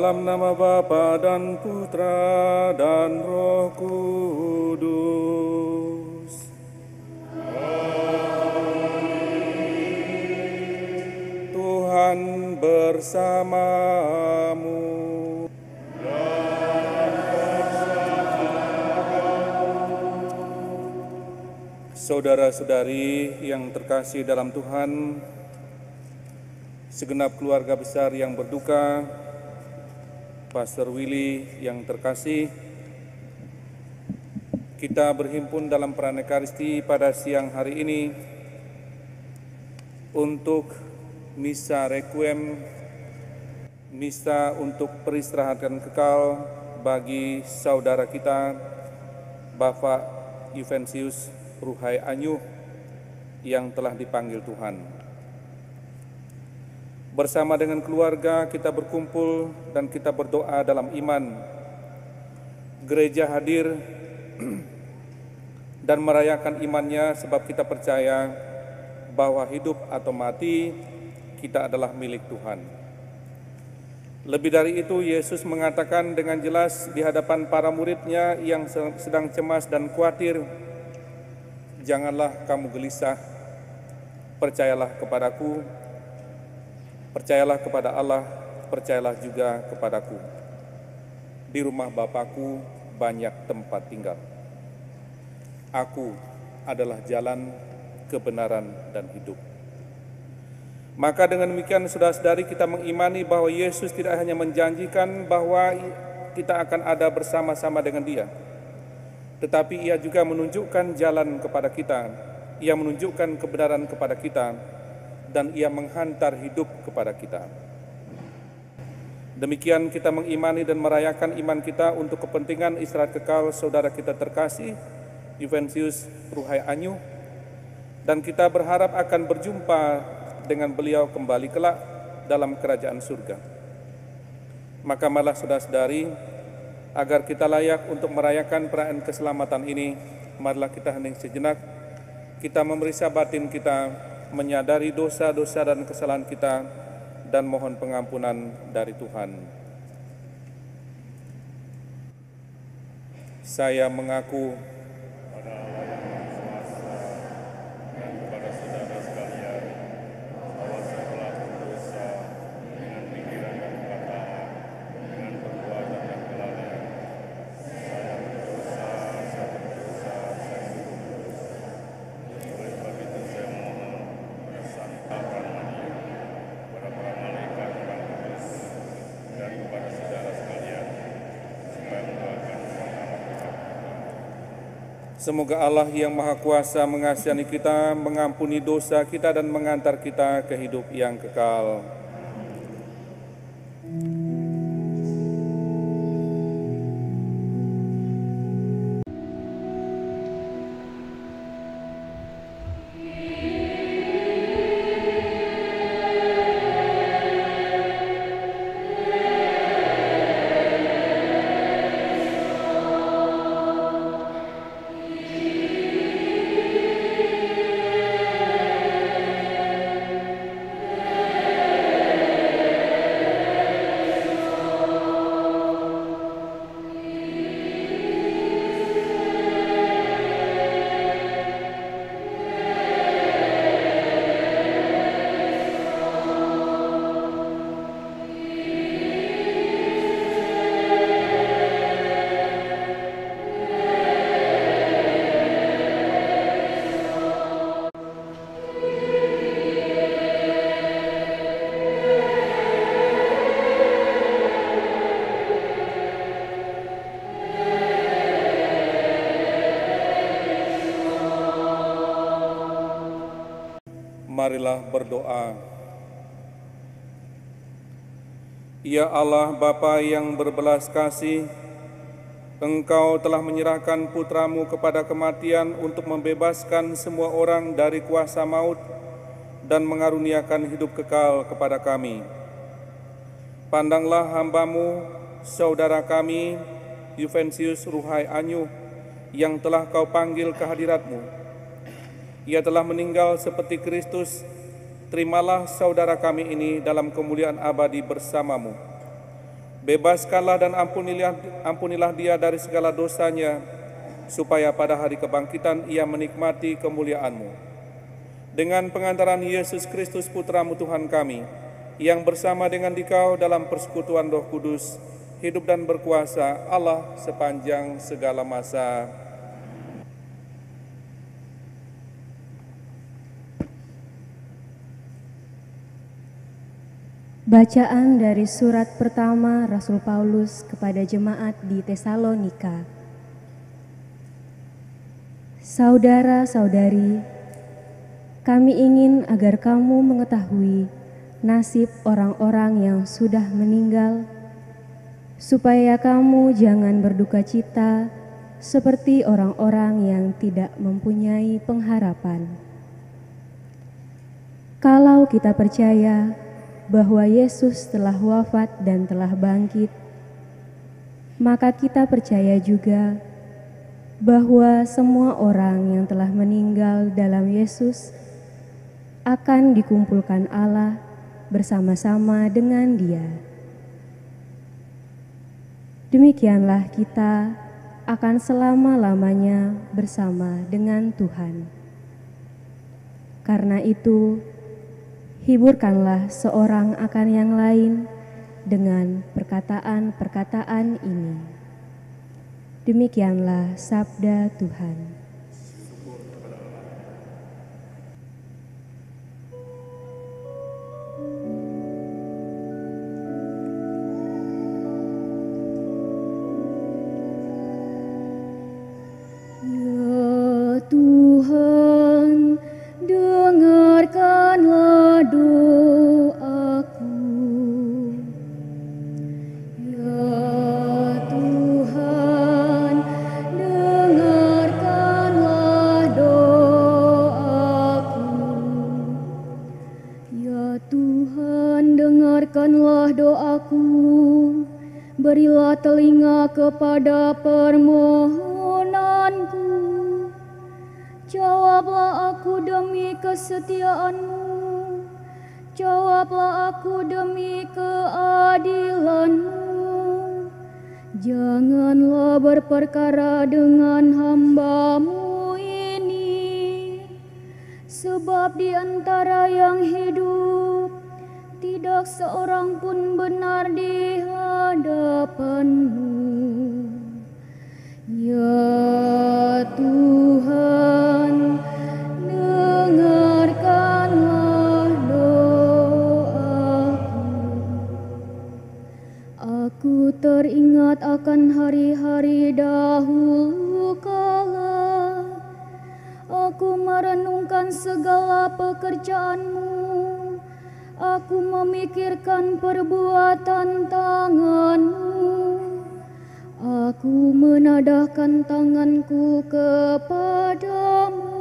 Dalam nama Bapa dan Putra dan Roh Kudus. Tuhan bersamamu. Saudara-saudari yang terkasih dalam Tuhan, segenap keluarga besar yang berduka, Pastor Willy yang terkasih, kita berhimpun dalam Pranekaristi pada siang hari ini untuk misa requiem, misa untuk peristirahatan kekal bagi saudara kita, Bapak Yuventius Ruhai Anyuh yang telah dipanggil Tuhan. Bersama dengan keluarga kita berkumpul dan kita berdoa dalam iman. Gereja hadir dan merayakan imannya sebab kita percaya bahwa hidup atau mati kita adalah milik Tuhan. Lebih dari itu, Yesus mengatakan dengan jelas di hadapan para muridnya yang sedang cemas dan khawatir, "Janganlah kamu gelisah, percayalah kepadaku, percayalah kepada Allah, percayalah juga kepadaku. Di rumah Bapakku banyak tempat tinggal. Aku adalah jalan, kebenaran, dan hidup." Maka dengan demikian, saudara-saudari, kita mengimani bahwa Yesus tidak hanya menjanjikan bahwa kita akan ada bersama-sama dengan Dia, tetapi Ia juga menunjukkan jalan kepada kita. Ia menunjukkan kebenaran kepada kita, dan Ia menghantar hidup kepada kita. Demikian kita mengimani dan merayakan iman kita untuk kepentingan istirahat kekal saudara kita terkasih, Yuventius Ruhai Anyuh, dan kita berharap akan berjumpa dengan beliau kembali kelak dalam kerajaan surga. Maka malah saudara-saudari, agar kita layak untuk merayakan perayaan keselamatan ini, marilah kita hening sejenak, kita memeriksa batin kita, menyadari dosa-dosa dan kesalahan kita, dan mohon pengampunan dari Tuhan. Saya mengaku pada Allah yang Maha Kuasa dan kepada saudara sekalian bahwa saya telah berdosa dengan pikiran dan perkataan, dengan perbuatan dan kelalaian. Saya berdosa, saya sungguh berdosa. Oleh sebab itu saya mohon kepada Santa Maria, kepada para malaikat, para kudus, dan kepada saudara sekalian, supaya mendoakan semoga Allah yang Maha Kuasa mengasihani kita, mengampuni dosa kita, dan mengantar kita ke hidup yang kekal. Marilah berdoa. Ya Allah Bapa yang berbelas kasih, Engkau telah menyerahkan putramu kepada kematian untuk membebaskan semua orang dari kuasa maut dan mengaruniakan hidup kekal kepada kami. Pandanglah hamba-Mu, saudara kami, Yuventius Ruhai Anyuh, yang telah Kau panggil ke hadirat-Mu. Ia telah meninggal seperti Kristus. Terimalah saudara kami ini dalam kemuliaan abadi bersama-Mu. Bebaskanlah dan ampunilah dia dari segala dosanya, supaya pada hari kebangkitan ia menikmati kemuliaan-Mu. Dengan pengantaran Yesus Kristus Putra-Mu Tuhan kami, yang bersama dengan Dikau dalam persekutuan Roh Kudus, hidup dan berkuasa Allah sepanjang segala masa. Bacaan dari surat pertama Rasul Paulus kepada jemaat di Tesalonika. Saudara-saudari, kami ingin agar kamu mengetahui nasib orang-orang yang sudah meninggal, supaya kamu jangan berduka cita seperti orang-orang yang tidak mempunyai pengharapan. Kalau kita percaya bahwa Yesus telah wafat dan telah bangkit, maka kita percaya juga bahwa semua orang yang telah meninggal dalam Yesus akan dikumpulkan Allah bersama-sama dengan Dia. Demikianlah kita akan selama-lamanya bersama dengan Tuhan. Karena itu, hiburkanlah seorang akan yang lain dengan perkataan-perkataan ini. Demikianlah sabda Tuhan. Ya Tuhan, dengarkanlah doaku. Ya Tuhan, dengarkanlah doaku. Ya Tuhan, dengarkanlah doaku. Berilah telinga kepada permohonanku. Jawablah aku demi kesetiaan-Mu. Jawablah aku demi keadilan-Mu. Janganlah berperkara dengan hamba-Mu ini, sebab di antara yang hidup tidak seorang pun benar di hadapan-Mu. Ya Tuhan, dengarkanlah doaku. Aku teringat akan hari-hari dahulu kala. Aku merenungkan segala pekerjaan-Mu. Aku memikirkan perbuatan tangan-Mu. Aku menadahkan tanganku kepadamu.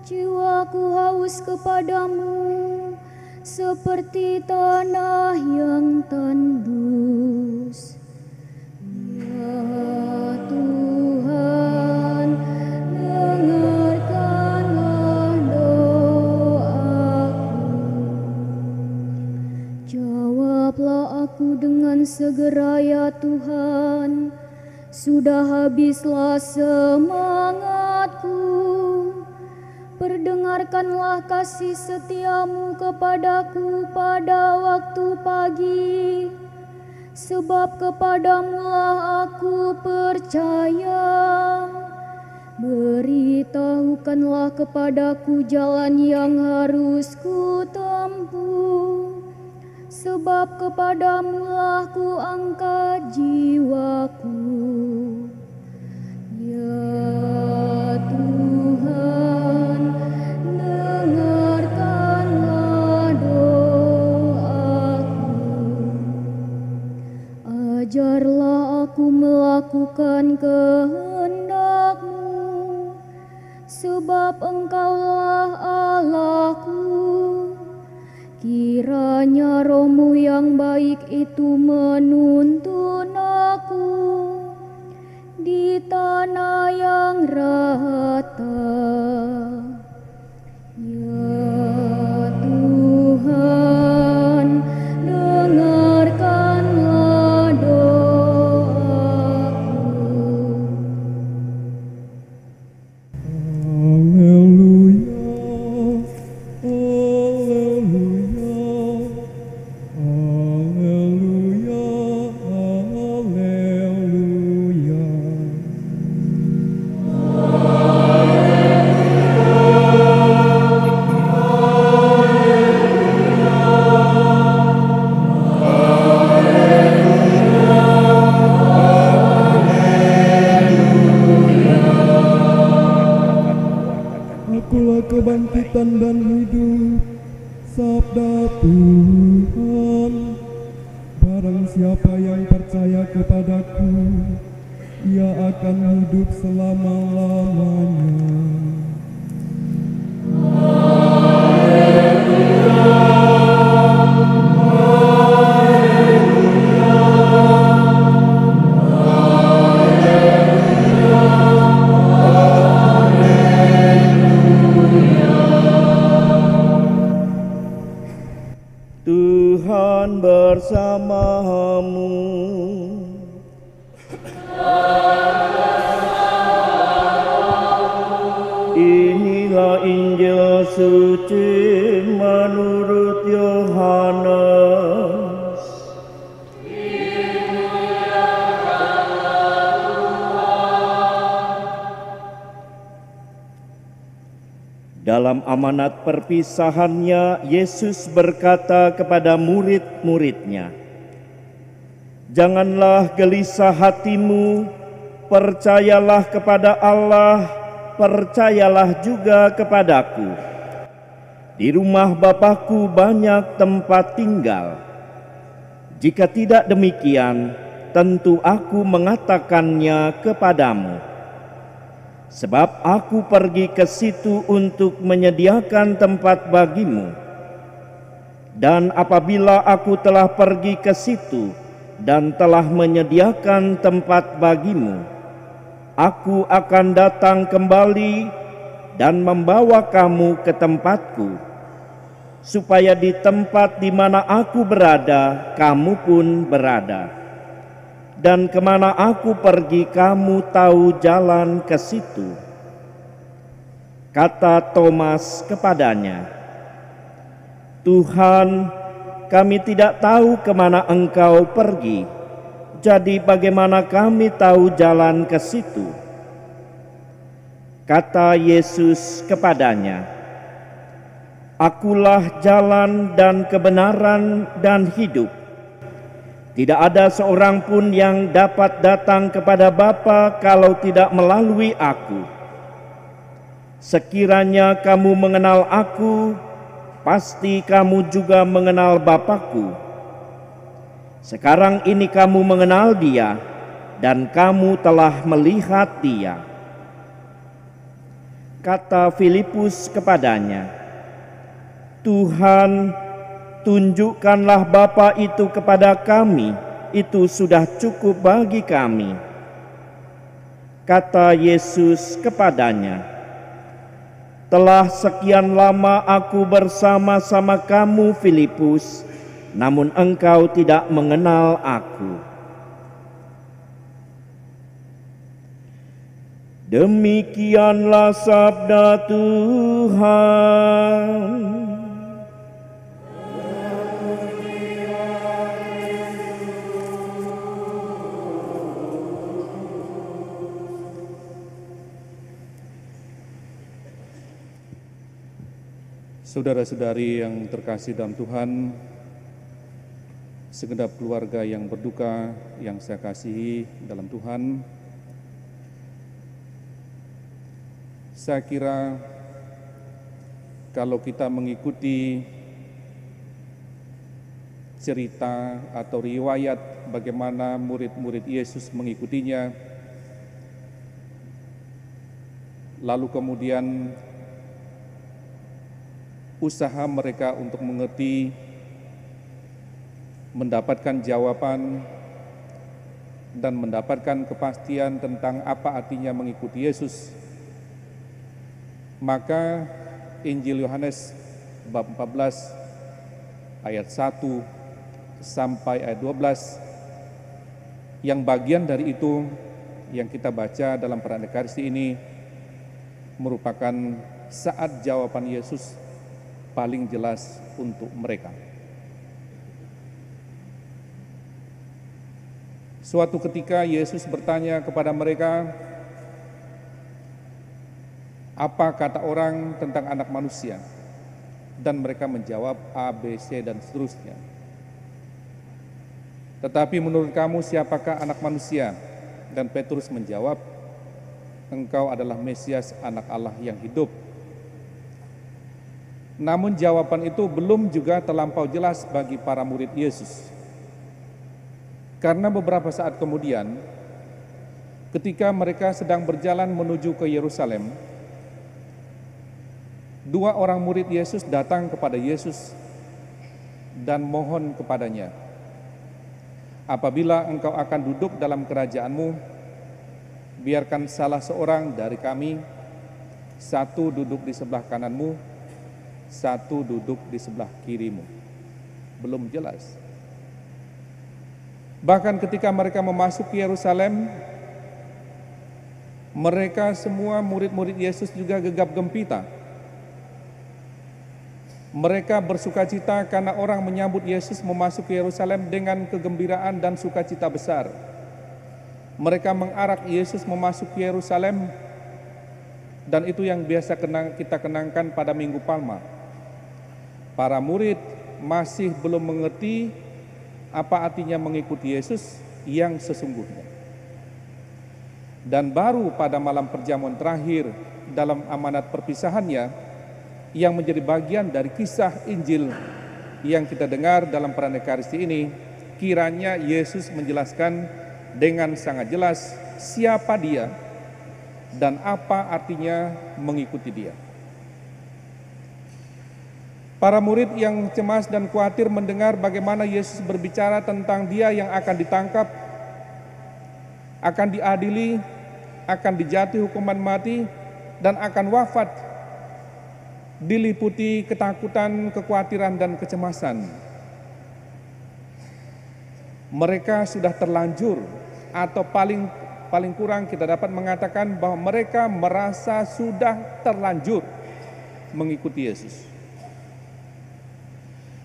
Jiwaku haus kepadamu seperti tanah yang tandus. Ya Tuhan, dengarkanlah doaku. Jawablah aku dengan segera ya Tuhan, sudah habislah semangatku. Perdengarkanlah kasih setiamu kepadaku pada waktu pagi, sebab kepadamulah aku percaya. Beritahukanlah kepadaku jalan yang harus ku tempuh, sebab kepadamulah ku angkat jiwaku. Ya Tuhan, dengarkanlah doaku. Ajarlah aku melakukan kehendak-Mu, sebab Engkaulah Allahku. Kiranya Roh-Mu yang baik itu menuntun aku di tanah yang rata. Ya Tuhan, dengarkanlah kepada Tuhan. Barang siapa yang percaya kepadaku, ia akan hidup selama-lamanya. Tuhan bersamamu. Inilah Injil suci menurut Yohanes. Dalam amanat perpisahannya, Yesus berkata kepada murid-muridnya, "Janganlah gelisah hatimu, percayalah kepada Allah, percayalah juga kepadaku. Di rumah Bapa-Ku banyak tempat tinggal. Jika tidak demikian, tentu Aku mengatakannya kepadamu. Sebab Aku pergi ke situ untuk menyediakan tempat bagimu. Dan apabila Aku telah pergi ke situ dan telah menyediakan tempat bagimu, Aku akan datang kembali dan membawa kamu ke tempatku, supaya di tempat di mana Aku berada, kamu pun berada. Dan kemana Aku pergi, kamu tahu jalan ke situ." Kata Thomas kepadanya, "Tuhan, kami tidak tahu kemana Engkau pergi. Jadi bagaimana kami tahu jalan ke situ?" Kata Yesus kepadanya, "Akulah jalan dan kebenaran dan hidup. Tidak ada seorang pun yang dapat datang kepada Bapa kalau tidak melalui Aku. Sekiranya kamu mengenal Aku, pasti kamu juga mengenal Bapa-Ku. Sekarang ini kamu mengenal Dia, dan kamu telah melihat Dia." Kata Filipus kepadanya, "Tuhan, tunjukkanlah Bapa itu kepada kami, itu sudah cukup bagi kami." Kata Yesus kepadanya, "Telah sekian lama Aku bersama-sama kamu, Filipus, namun engkau tidak mengenal Aku." Demikianlah sabda Tuhan. Saudara-saudari yang terkasih dalam Tuhan, segenap keluarga yang berduka yang saya kasihi dalam Tuhan, saya kira kalau kita mengikuti cerita atau riwayat bagaimana murid-murid Yesus mengikutinya, lalu kemudian usaha mereka untuk mengerti, mendapatkan jawaban, dan mendapatkan kepastian tentang apa artinya mengikuti Yesus, maka Injil Yohanes bab 14 ayat 1 sampai ayat 12, yang bagian dari itu yang kita baca dalam perayaan Ekaristi ini merupakan saat jawaban Yesus paling jelas untuk mereka. Suatu ketika Yesus bertanya kepada mereka, "Apa kata orang tentang anak manusia?" Dan mereka menjawab A, B, C, dan seterusnya. "Tetapi menurut kamu siapakah anak manusia?" Dan Petrus menjawab, "Engkau adalah Mesias, anak Allah yang hidup." Namun jawaban itu belum juga terlampau jelas bagi para murid Yesus. Karena beberapa saat kemudian, ketika mereka sedang berjalan menuju ke Yerusalem, dua orang murid Yesus datang kepada Yesus dan mohon kepadanya, "Apabila engkau akan duduk dalam kerajaan-Mu, biarkan salah seorang dari kami, satu duduk di sebelah kanan-Mu, satu duduk di sebelah kiri-Mu." Belum jelas. Bahkan ketika mereka memasuki Yerusalem, mereka semua murid-murid Yesus juga gegap gempita. Mereka bersukacita karena orang menyambut Yesus memasuki Yerusalem dengan kegembiraan dan sukacita besar. Mereka mengarak Yesus memasuki Yerusalem, dan itu yang biasa kita kenangkan pada Minggu Palma. Para murid masih belum mengerti apa artinya mengikuti Yesus yang sesungguhnya. Dan baru pada malam perjamuan terakhir dalam amanat perpisahannya, yang menjadi bagian dari kisah Injil yang kita dengar dalam perayaan Ekaristi ini, kiranya Yesus menjelaskan dengan sangat jelas siapa Dia dan apa artinya mengikuti Dia. Para murid yang cemas dan khawatir mendengar bagaimana Yesus berbicara tentang Dia yang akan ditangkap, akan diadili, akan dijatuhi hukuman mati, dan akan wafat, diliputi ketakutan, kekhawatiran, dan kecemasan. Mereka sudah terlanjur, atau paling kurang kita dapat mengatakan bahwa mereka merasa sudah terlanjur mengikuti Yesus.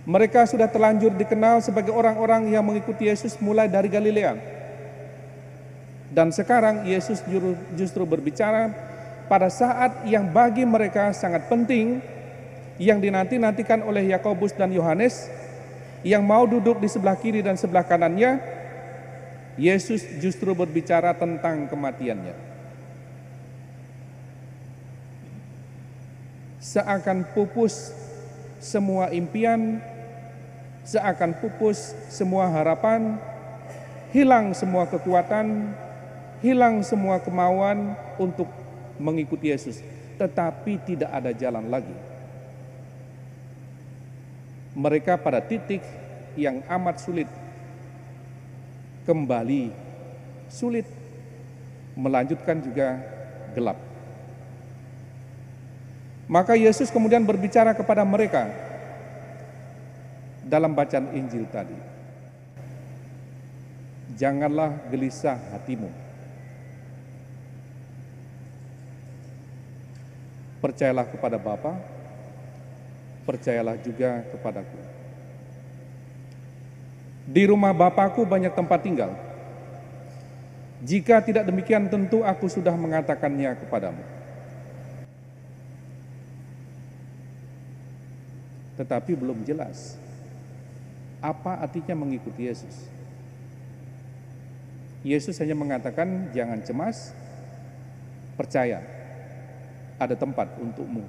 Mereka sudah terlanjur dikenal sebagai orang-orang yang mengikuti Yesus mulai dari Galilea. Dan sekarang Yesus justru berbicara pada saat yang bagi mereka sangat penting, yang dinanti-nantikan oleh Yakobus dan Yohanes, yang mau duduk di sebelah kiri dan sebelah kanannya. Yesus justru berbicara tentang kematiannya. Seakan pupus semua impian, seakan pupus semua harapan, hilang semua kekuatan, hilang semua kemauan untuk mengikuti Yesus, tetapi tidak ada jalan lagi. Mereka pada titik yang amat sulit, kembali sulit, melanjutkan juga gelap. Maka Yesus kemudian berbicara kepada mereka dalam bacaan Injil tadi. Janganlah gelisah hatimu. Percayalah kepada Bapa, percayalah juga kepadaku. Di rumah Bapakku banyak tempat tinggal. Jika tidak demikian, tentu aku sudah mengatakannya kepadamu. Tetapi belum jelas apa artinya mengikuti Yesus. Yesus hanya mengatakan, jangan cemas, percaya, ada tempat untukmu.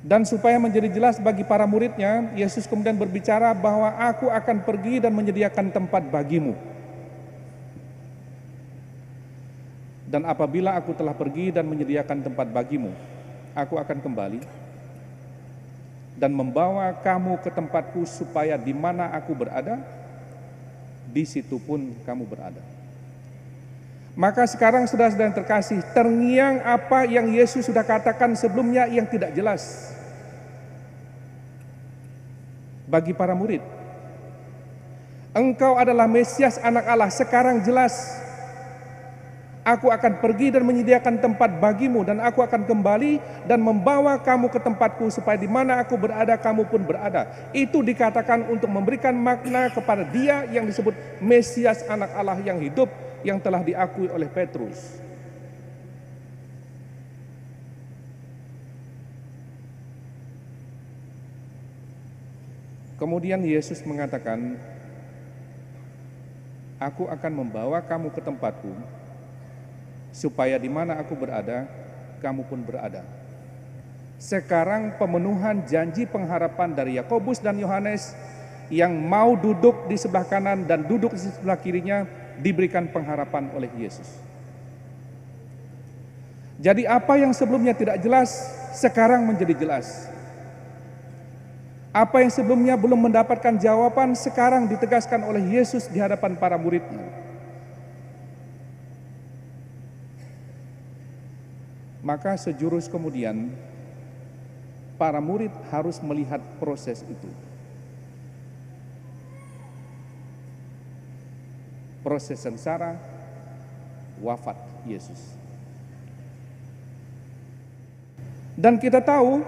Dan supaya menjadi jelas bagi para muridnya, Yesus kemudian berbicara bahwa aku akan pergi dan menyediakan tempat bagimu. Dan apabila aku telah pergi dan menyediakan tempat bagimu, aku akan kembali dan membawa kamu ke tempatku, supaya di mana aku berada, di situ pun kamu berada. Maka sekarang saudara-saudara yang terkasih, terngiang apa yang Yesus sudah katakan sebelumnya yang tidak jelas bagi para murid. Engkau adalah Mesias, anak Allah. Sekarang jelas, aku akan pergi dan menyediakan tempat bagimu, dan aku akan kembali dan membawa kamu ke tempatku, supaya di mana aku berada, kamu pun berada. Itu dikatakan untuk memberikan makna kepada Dia yang disebut Mesias, anak Allah yang hidup, yang telah diakui oleh Petrus. Kemudian Yesus mengatakan, aku akan membawa kamu ke tempatku, supaya di mana aku berada, kamu pun berada. Sekarang pemenuhan janji pengharapan dari Yakobus dan Yohanes yang mau duduk di sebelah kanan dan duduk di sebelah kirinya diberikan pengharapan oleh Yesus. Jadi apa yang sebelumnya tidak jelas sekarang menjadi jelas. Apa yang sebelumnya belum mendapatkan jawaban sekarang ditegaskan oleh Yesus di hadapan para muridnya. Maka sejurus kemudian para murid harus melihat proses itu. Proses sengsara, wafat Yesus. Dan kita tahu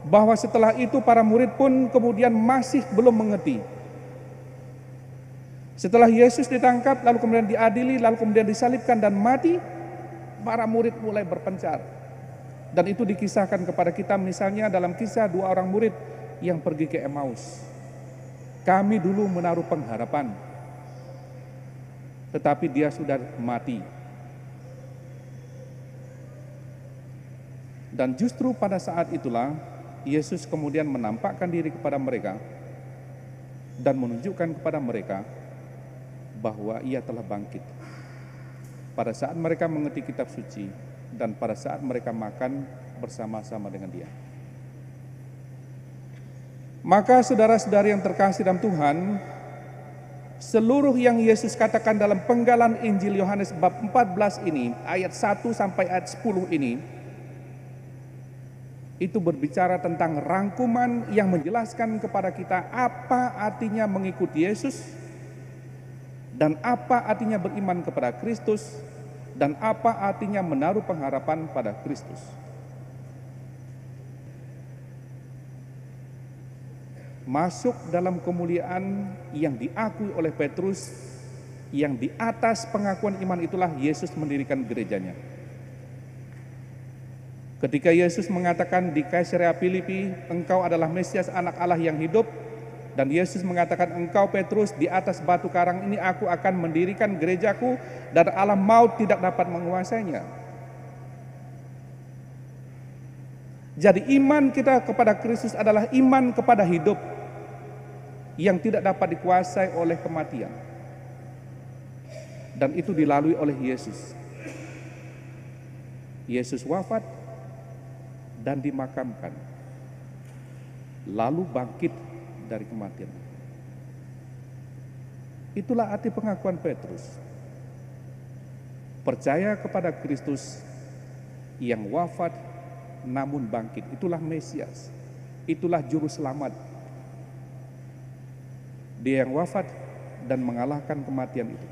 bahwa setelah itu para murid pun kemudian masih belum mengerti. Setelah Yesus ditangkap, lalu kemudian diadili, lalu kemudian disalibkan dan mati, para murid mulai berpencar. Dan itu dikisahkan kepada kita misalnya dalam kisah 2 orang murid yang pergi ke Emmaus. Kami dulu menaruh pengharapan, tetapi dia sudah mati. Dan justru pada saat itulah Yesus kemudian menampakkan diri kepada mereka dan menunjukkan kepada mereka bahwa ia telah bangkit. Pada saat mereka mengerti kitab suci dan pada saat mereka makan bersama-sama dengan dia. Maka saudara-saudari yang terkasih dalam Tuhan, seluruh yang Yesus katakan dalam penggalan Injil Yohanes bab 14 ini, ayat 1 sampai ayat 10 ini, itu berbicara tentang rangkuman yang menjelaskan kepada kita apa artinya mengikuti Yesus dan apa artinya beriman kepada Kristus dan apa artinya menaruh pengharapan pada Kristus. Masuk dalam kemuliaan yang diakui oleh Petrus, yang di atas pengakuan iman itulah Yesus mendirikan gerejanya. Ketika Yesus mengatakan di Kaisarea Filipi, engkau adalah Mesias anak Allah yang hidup, dan Yesus mengatakan engkau Petrus, di atas batu karang ini aku akan mendirikan gerejaku dan alam maut tidak dapat menguasainya. Jadi iman kita kepada Kristus adalah iman kepada hidup yang tidak dapat dikuasai oleh kematian. Dan itu dilalui oleh Yesus. Yesus wafat dan dimakamkan, lalu bangkit dari kematian. Itulah arti pengakuan Petrus. Percaya kepada Kristus yang wafat namun bangkit. Itulah Mesias, itulah Juru Selamat. Dia yang wafat dan mengalahkan kematian itu.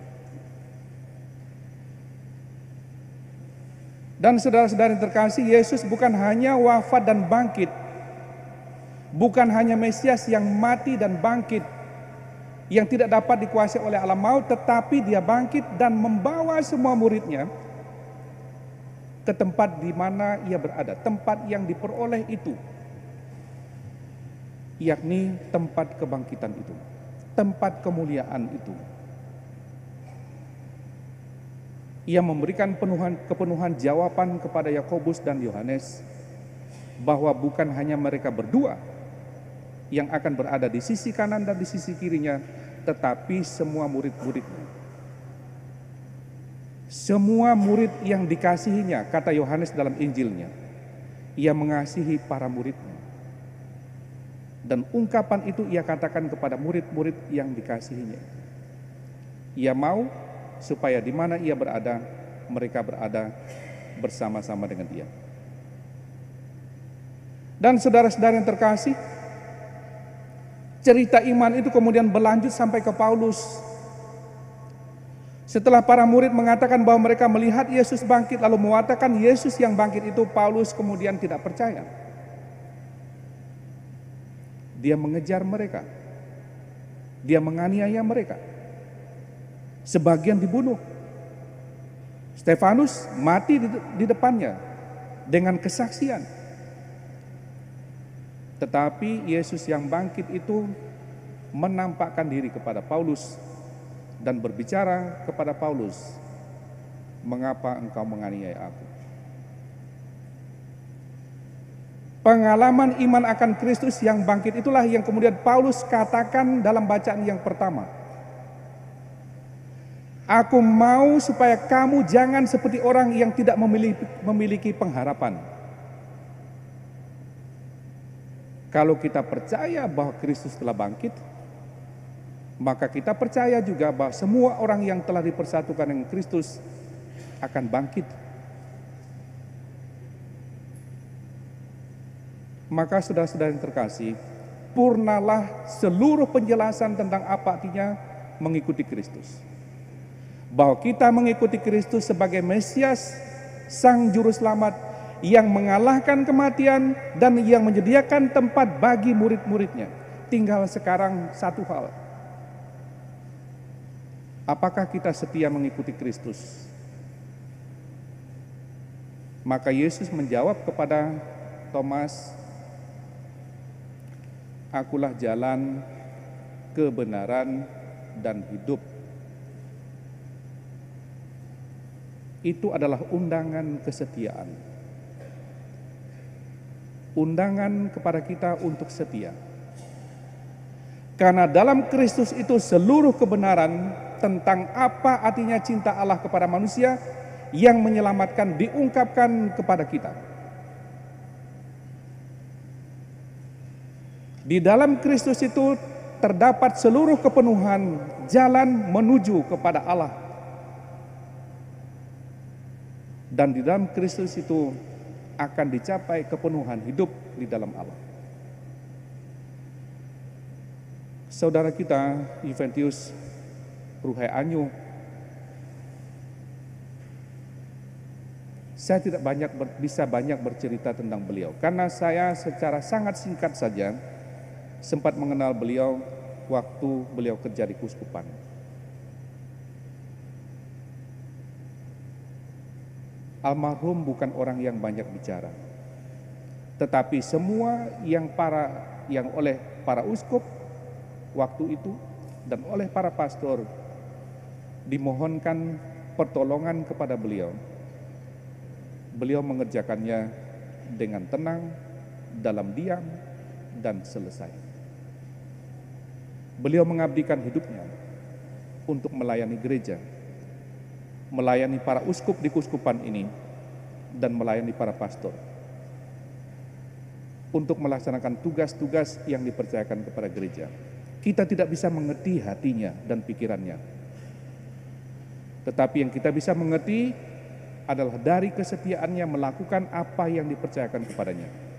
Dan saudara-saudara yang terkasih, Yesus bukan hanya wafat dan bangkit, bukan hanya Mesias yang mati dan bangkit, yang tidak dapat dikuasai oleh alam maut, tetapi dia bangkit dan membawa semua muridnya ke tempat di mana ia berada, tempat yang diperoleh itu, yakni tempat kebangkitan itu, tempat kemuliaan itu. Ia memberikan kepenuhan jawaban kepada Yakobus dan Yohanes bahwa bukan hanya mereka berdua yang akan berada di sisi kanan dan di sisi kirinya, tetapi semua murid-muridnya. Semua murid yang dikasihinya, kata Yohanes dalam Injilnya, ia mengasihi para muridnya. Dan ungkapan itu ia katakan kepada murid-murid yang dikasihinya. Ia mau supaya di mana ia berada, mereka berada bersama-sama dengan dia. Dan saudara-saudara yang terkasih, cerita iman itu kemudian berlanjut sampai ke Paulus. Setelah para murid mengatakan bahwa mereka melihat Yesus bangkit, lalu mengatakan Yesus yang bangkit itu, Paulus kemudian tidak percaya. Dia mengejar mereka, dia menganiaya mereka. Sebagian dibunuh. Stefanus mati di depannya dengan kesaksian. Tetapi Yesus yang bangkit itu menampakkan diri kepada Paulus dan berbicara kepada Paulus, "Mengapa engkau menganiaya aku?" Pengalaman iman akan Kristus yang bangkit itulah yang kemudian Paulus katakan dalam bacaan yang pertama. Aku mau supaya kamu jangan seperti orang yang tidak memiliki pengharapan. Kalau kita percaya bahwa Kristus telah bangkit, maka kita percaya juga bahwa semua orang yang telah dipersatukan dengan Kristus akan bangkit. Maka saudara-saudara yang terkasih, purnalah seluruh penjelasan tentang apa artinya mengikuti Kristus. Bahwa kita mengikuti Kristus sebagai Mesias, Sang Juru Selamat yang mengalahkan kematian dan yang menyediakan tempat bagi murid-muridnya. Tinggal sekarang satu hal. Apakah kita setia mengikuti Kristus? Maka Yesus menjawab kepada Thomas, Akulah jalan, kebenaran, dan hidup. Itu adalah undangan kesetiaan. Undangan kepada kita untuk setia. Karena dalam Kristus itu seluruh kebenaran tentang apa artinya cinta Allah kepada manusia yang menyelamatkan diungkapkan kepada kita. Di dalam Kristus itu terdapat seluruh kepenuhan jalan menuju kepada Allah. Dan di dalam Kristus itu akan dicapai kepenuhan hidup di dalam Allah. Saudara kita, Yuventius Ruhai Anyo, saya tidak bisa banyak bercerita tentang beliau, karena saya secara sangat singkat saja sempat mengenal beliau waktu beliau kerja di Kuskupan. Almarhum bukan orang yang banyak bicara, tetapi semua yang oleh para uskup waktu itu dan oleh para pastor dimohonkan pertolongan kepada beliau. Beliau mengerjakannya dengan tenang, dalam diam, dan selesai. Beliau mengabdikan hidupnya untuk melayani gereja, melayani para uskup di Kuskupan ini, dan melayani para pastor untuk melaksanakan tugas-tugas yang dipercayakan kepada gereja. Kita tidak bisa mengerti hatinya dan pikirannya, tetapi yang kita bisa mengerti adalah dari kesetiaannya melakukan apa yang dipercayakan kepadanya.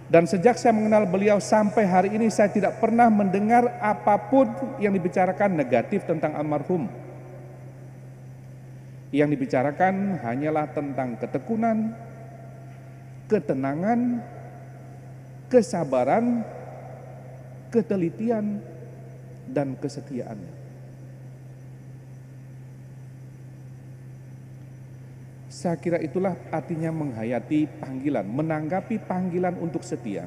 Dan sejak saya mengenal beliau sampai hari ini, saya tidak pernah mendengar apapun yang dibicarakan negatif tentang almarhum. Yang dibicarakan hanyalah tentang ketekunan, ketenangan, kesabaran, ketelitian, dan kesetiaannya. Saya kira itulah artinya menghayati panggilan, menanggapi panggilan untuk setia.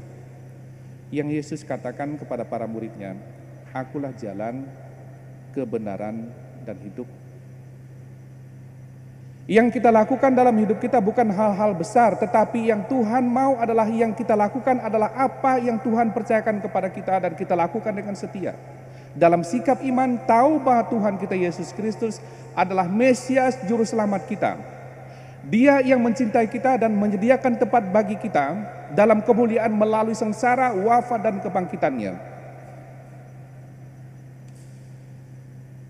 Yang Yesus katakan kepada para muridnya, Akulah jalan, kebenaran, dan hidup. Yang kita lakukan dalam hidup kita bukan hal-hal besar, tetapi yang Tuhan mau adalah yang kita lakukan adalah apa yang Tuhan percayakan kepada kita dan kita lakukan dengan setia. Dalam sikap iman, tahu bahwa Tuhan kita Yesus Kristus adalah Mesias Juru Selamat kita. Dia yang mencintai kita dan menyediakan tempat bagi kita dalam kemuliaan melalui sengsara, wafat, dan kebangkitannya.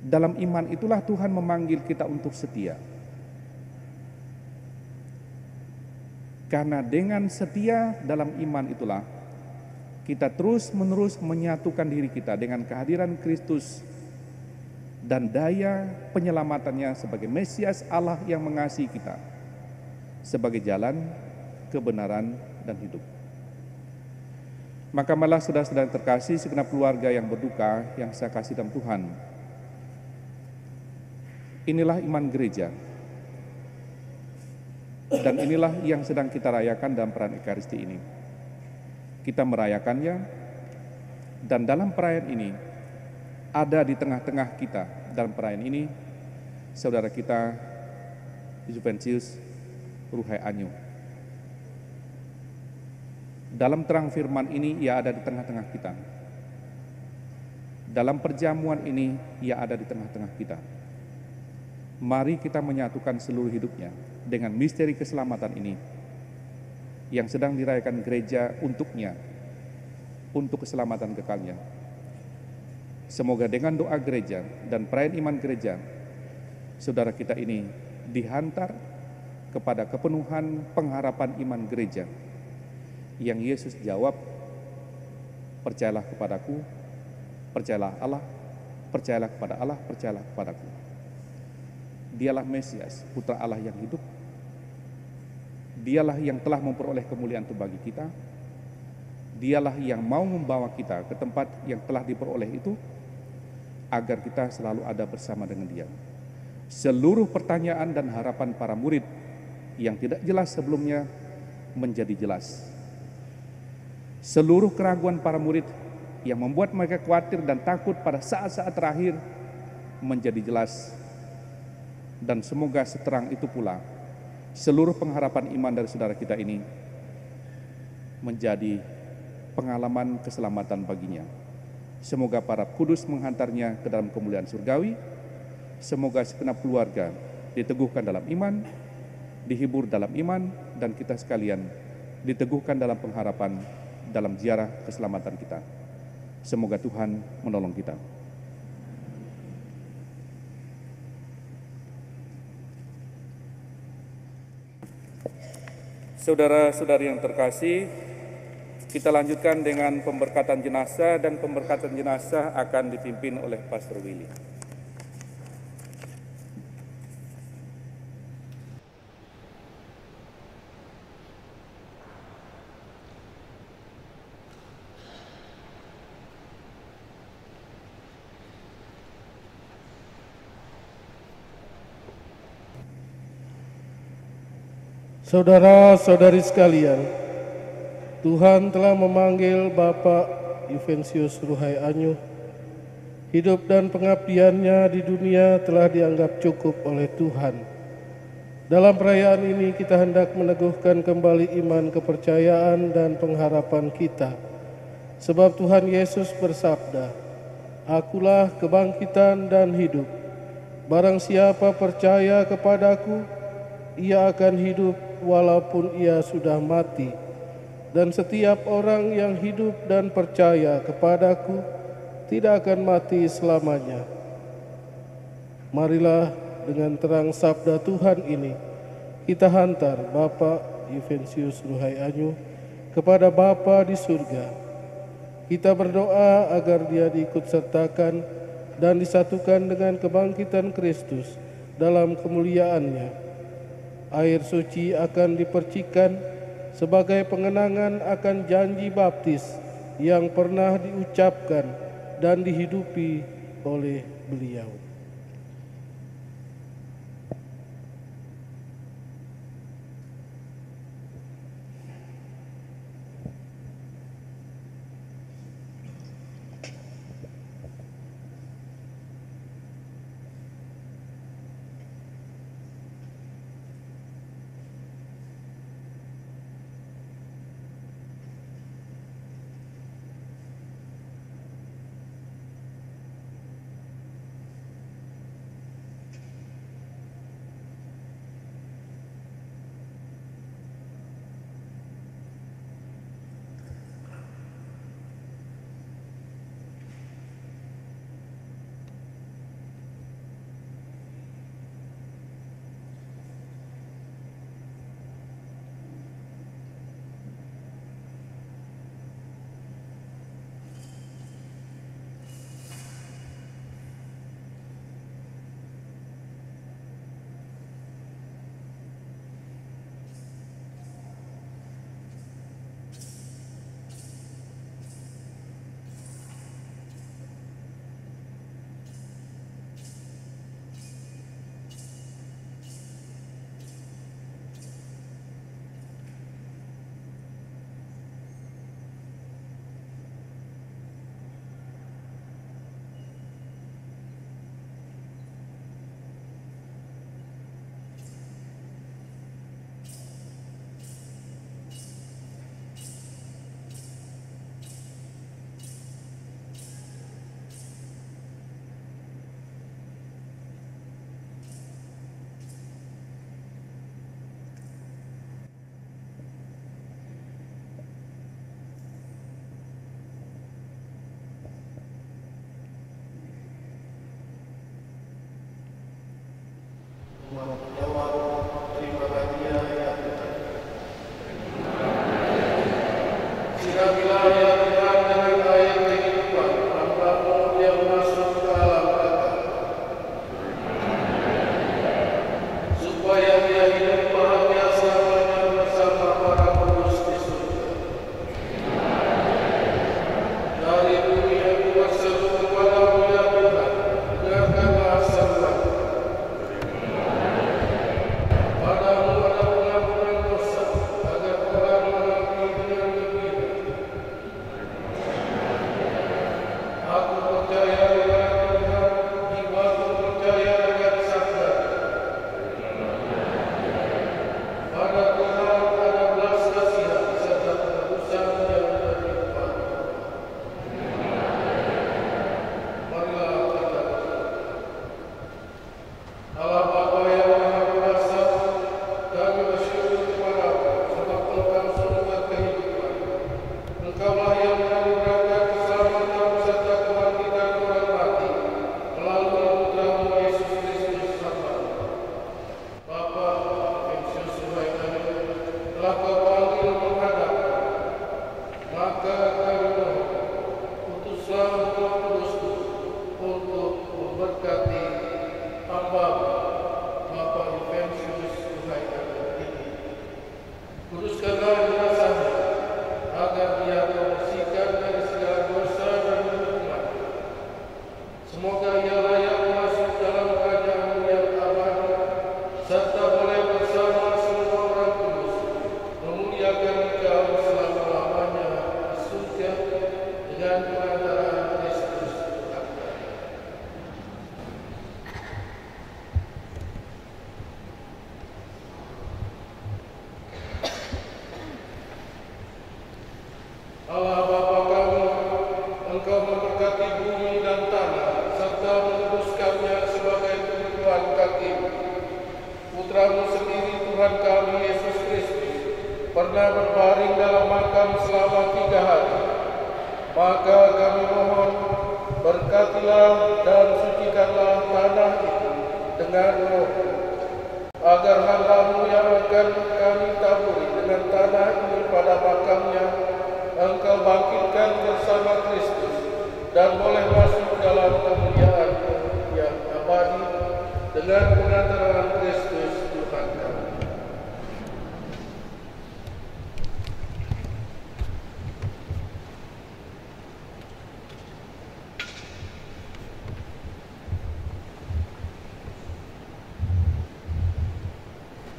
Dalam iman itulah Tuhan memanggil kita untuk setia. Karena dengan setia dalam iman itulah kita terus-menerus menyatukan diri kita dengan kehadiran Kristus dan daya penyelamatannya sebagai Mesias Allah yang mengasihi kita, sebagai jalan, kebenaran, dan hidup. Maka malah saudara-saudara yang terkasih, segenap keluarga yang berduka yang saya kasih dalam Tuhan, inilah iman gereja, dan inilah yang sedang kita rayakan dalam perayaan Ekaristi ini. Kita merayakannya, dan dalam perayaan ini ada di tengah-tengah kita dalam perayaan ini saudara kita Yuventius Ruhai Anyo. Dalam terang firman ini Ia ada di tengah-tengah kita. Dalam perjamuan ini Ia ada di tengah-tengah kita. Mari kita menyatukan seluruh hidupnya dengan misteri keselamatan ini yang sedang dirayakan gereja untuknya, untuk keselamatan kekalnya. Semoga dengan doa gereja dan perayaan iman gereja, saudara kita ini dihantar kepada kepenuhan pengharapan iman gereja yang Yesus jawab, percayalah kepadaku, percayalah Allah, percayalah kepada Allah, percayalah kepadaku. Dialah Mesias, Putra Allah yang hidup. Dialah yang telah memperoleh kemuliaan itu bagi kita. Dialah yang mau membawa kita ke tempat yang telah diperoleh itu, agar kita selalu ada bersama dengan Dia. Seluruh pertanyaan dan harapan para murid yang tidak jelas sebelumnya menjadi jelas. Seluruh keraguan para murid yang membuat mereka khawatir dan takut pada saat-saat terakhir menjadi jelas. Dan semoga seterang itu pula seluruh pengharapan iman dari saudara kita ini menjadi pengalaman keselamatan baginya. Semoga para kudus menghantarnya ke dalam kemuliaan surgawi. Semoga segenap keluarga diteguhkan dalam iman, dihibur dalam iman, dan kita sekalian diteguhkan dalam pengharapan dalam ziarah keselamatan kita. Semoga Tuhan menolong kita. Saudara-saudari yang terkasih, kita lanjutkan dengan pemberkatan jenazah, dan pemberkatan jenazah akan dipimpin oleh Pastor Willy. Saudara-saudari sekalian, Tuhan telah memanggil Bapak Yuventius Ruhai Anyuh. Hidup dan pengabdiannya di dunia telah dianggap cukup oleh Tuhan. Dalam perayaan ini kita hendak meneguhkan kembali iman, kepercayaan, dan pengharapan kita. Sebab Tuhan Yesus bersabda, "Akulah kebangkitan dan hidup. Barang siapa percaya kepadaku, ia akan hidup walaupun ia sudah mati. Dan setiap orang yang hidup dan percaya kepadaku tidak akan mati selamanya." Marilah dengan terang sabda Tuhan ini kita hantar Bapak Yuventius Ruhai Anyuh kepada Bapa di surga. Kita berdoa agar dia diikut sertakan dan disatukan dengan kebangkitan Kristus dalam kemuliaannya. Air suci akan dipercikan sebagai pengenangan akan janji baptis yang pernah diucapkan dan dihidupi oleh beliau.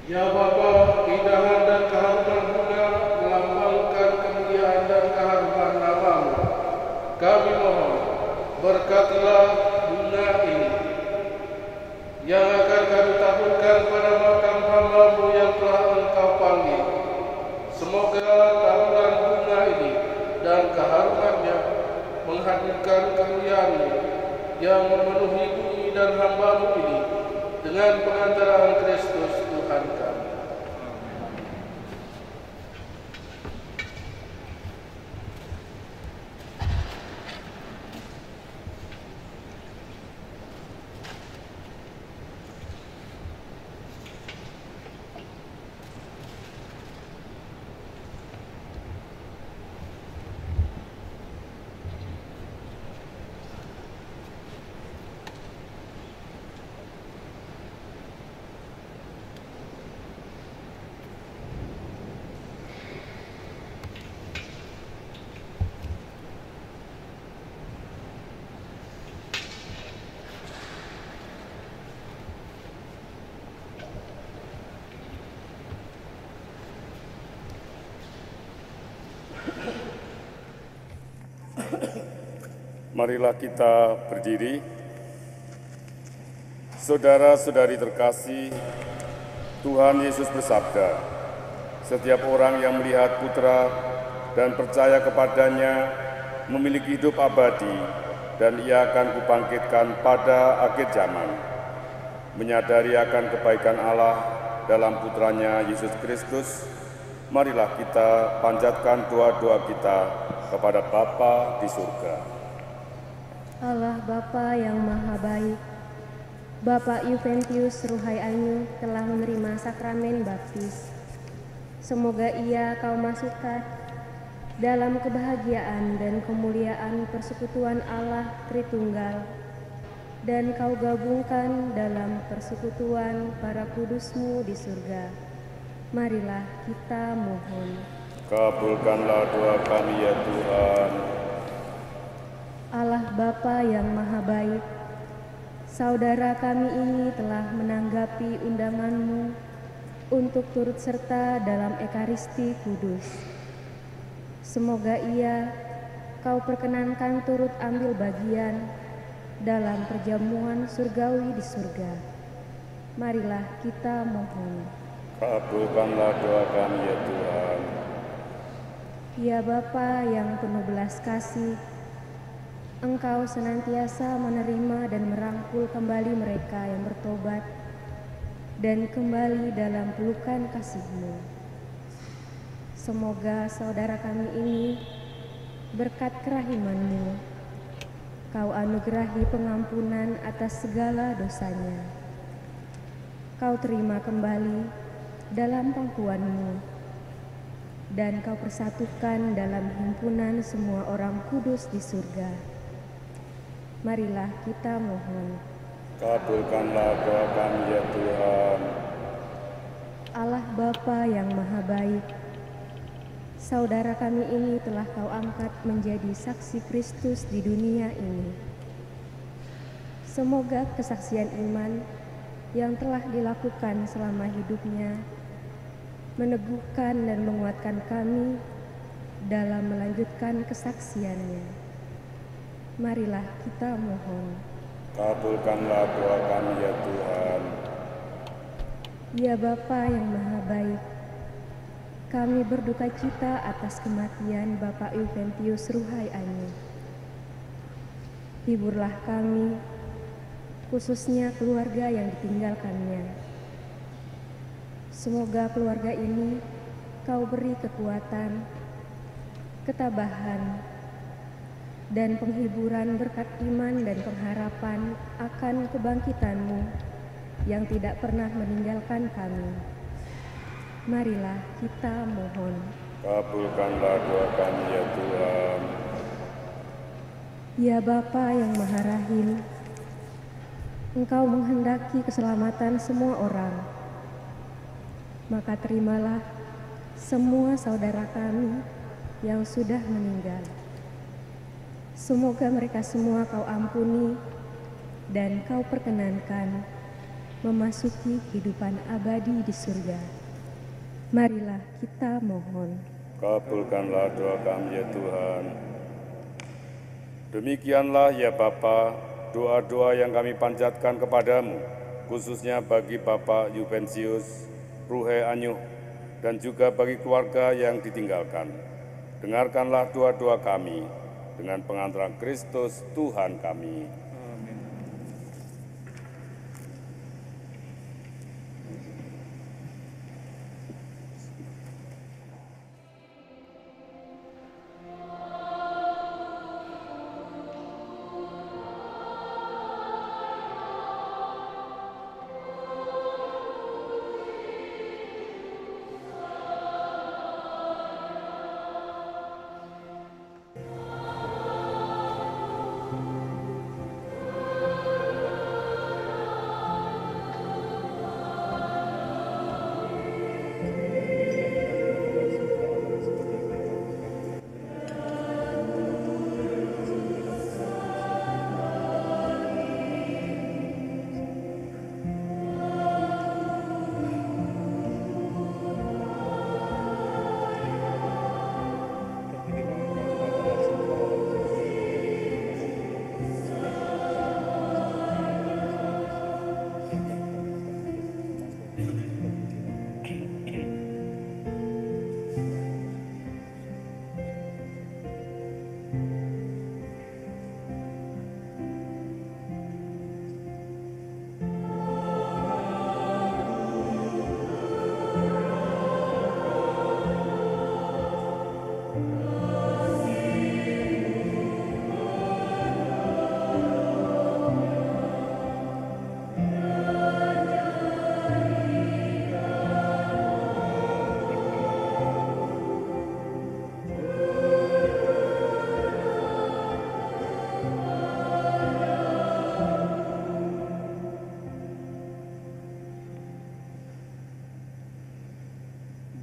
Ya Bapa, keindahan dan keharuman bunga melambangkan kemuliaan dan keharuman nama-Mu. Kami mohon, berkatilah bunga ini yang akan kami taburkan pada makam hamba-Mu yang telah Engkau panggil. Semoga taburan bunga ini dan keharumannya menghadirkan kemuliaan-Mu yang memenuhi bumi dan hamba-Mu ini dengan pengantaraan Kristus Tuhan kami. Marilah kita berdiri. Saudara-saudari terkasih, Tuhan Yesus bersabda, "Setiap orang yang melihat Putra dan percaya kepadanya memiliki hidup abadi, dan ia akan kubangkitkan pada akhir zaman." Menyadari akan kebaikan Allah dalam Putranya Yesus Kristus, marilah kita panjatkan doa-doa kita kepada Bapa di surga. Allah Bapa yang Maha Baik, Bapak Yuventius Ruhai Anyu telah menerima sakramen baptis. Semoga ia Kau masukkan dalam kebahagiaan dan kemuliaan persekutuan Allah Tritunggal, dan kau gabungkan dalam persekutuan para kudus-Mu di surga. Marilah kita mohon. Kabulkanlah doa kami ya Tuhan. Allah Bapa yang Maha Baik, saudara kami ini telah menanggapi undangan-Mu untuk turut serta dalam Ekaristi Kudus. Semoga ia kau perkenankan turut ambil bagian dalam perjamuan surgawi di surga. Marilah kita mohon. Kabulkanlah doa kami ya Tuhan. Ya Bapa yang penuh belas kasih, Engkau senantiasa menerima dan merangkul kembali mereka yang bertobat dan kembali dalam pelukan kasih-Mu. Semoga saudara kami ini berkat kerahiman-Mu, Kau anugerahi pengampunan atas segala dosanya. Kau terima kembali dalam pangkuan-Mu, dan Kau persatukan dalam himpunan semua orang kudus di surga. Marilah kita mohon. Kabulkanlah doa kami ya Tuhan. Allah Bapa yang Maha Baik, saudara kami ini telah Kau angkat menjadi saksi Kristus di dunia ini. Semoga kesaksian iman yang telah dilakukan selama hidupnya meneguhkan dan menguatkan kami dalam melanjutkan kesaksiannya. Marilah kita mohon. Kabulkanlah doa kami ya Tuhan. Ya Bapa yang Maha Baik, kami berduka cita atas kematian Bapak Yuventius Ruhai Anyu. Hiburlah kami, khususnya keluarga yang ditinggalkannya. Semoga keluarga ini Kau beri kekuatan, ketabahan, dan penghiburan berkat iman dan pengharapan akan kebangkitan-Mu yang tidak pernah meninggalkan kami. Marilah kita mohon. Kabulkanlah doa kami ya Tuhan. Ya Bapa yang Maha Rahim, Engkau menghendaki keselamatan semua orang. Maka terimalah semua saudara kami yang sudah meninggal. Semoga mereka semua Kau ampuni dan Kau perkenankan memasuki kehidupan abadi di surga. Marilah kita mohon. Kabulkanlah doa kami ya Tuhan. Demikianlah ya Bapa, doa-doa yang kami panjatkan kepadamu, khususnya bagi Bapak Yuventius Ruhai Anyuh dan juga bagi keluarga yang ditinggalkan. Dengarkanlah doa-doa kami dengan pengantaran Kristus Tuhan kami.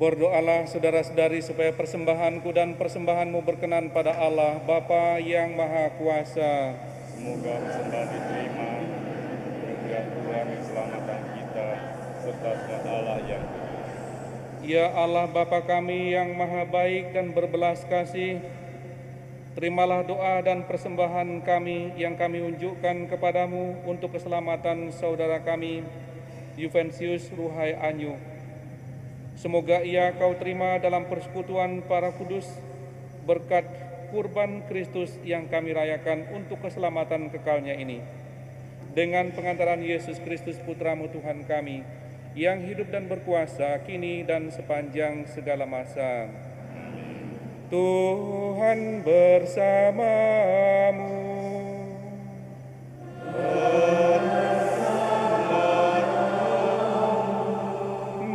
Berdoalah saudara-saudari supaya persembahanku dan persembahanmu berkenan pada Allah Bapa yang Maha Kuasa. Semoga persembahan diterima berkat Tuhan keselamatan kita serta semua Allah yang kudus. Ya Allah Bapa kami yang Maha Baik dan berbelas kasih, terimalah doa dan persembahan kami yang kami unjukkan kepadamu untuk keselamatan saudara kami, Juvensius Ruhai Anyu. Semoga ia kau terima dalam persekutuan para kudus berkat kurban Kristus yang kami rayakan untuk keselamatan kekalnya ini. Dengan pengantaran Yesus Kristus Putramu Tuhan kami, yang hidup dan berkuasa kini dan sepanjang segala masa. Tuhan bersamamu.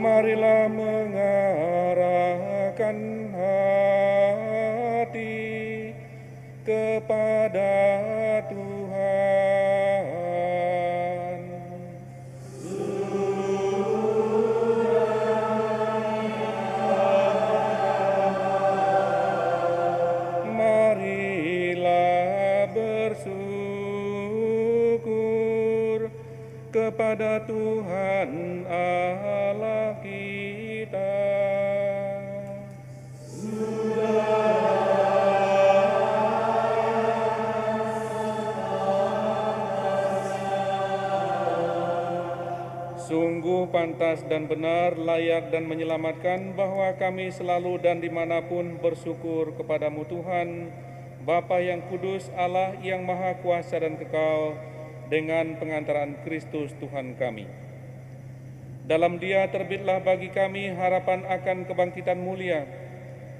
Marilah mengarahkan hati kepada Tuhan. Marilah bersyukur kepada Tuhan Allah kita. Sungguh pantas dan benar, layak dan menyelamatkan bahwa kami selalu dan dimanapun bersyukur kepadamu Tuhan, Bapa yang kudus, Allah yang maha kuasa dan kekal, dengan pengantaran Kristus Tuhan kami. Dalam Dia terbitlah bagi kami harapan akan kebangkitan mulia,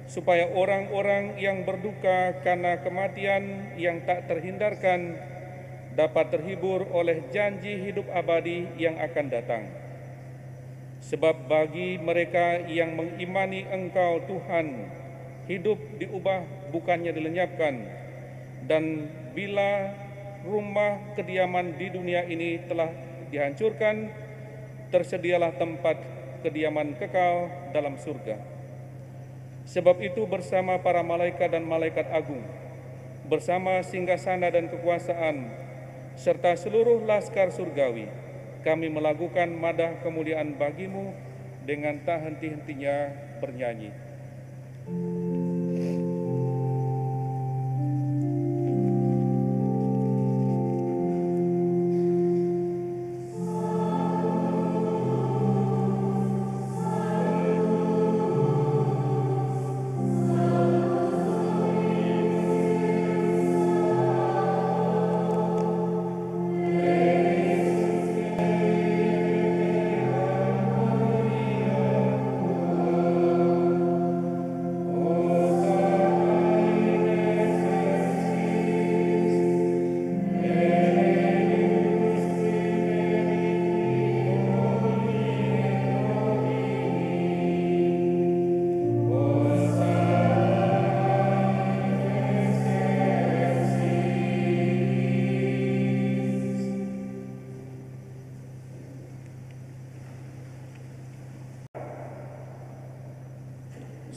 supaya orang-orang yang berduka karena kematian yang tak terhindarkan dapat terhibur oleh janji hidup abadi yang akan datang. Sebab bagi mereka yang mengimani Engkau Tuhan, hidup diubah bukannya dilenyapkan, dan bila rumah kediaman di dunia ini telah dihancurkan, tersedialah tempat kediaman kekal dalam surga. Sebab itu bersama para malaikat dan malaikat agung, bersama singgasana dan kekuasaan, serta seluruh laskar surgawi, kami melakukan madah kemuliaan bagimu dengan tak henti-hentinya bernyanyi.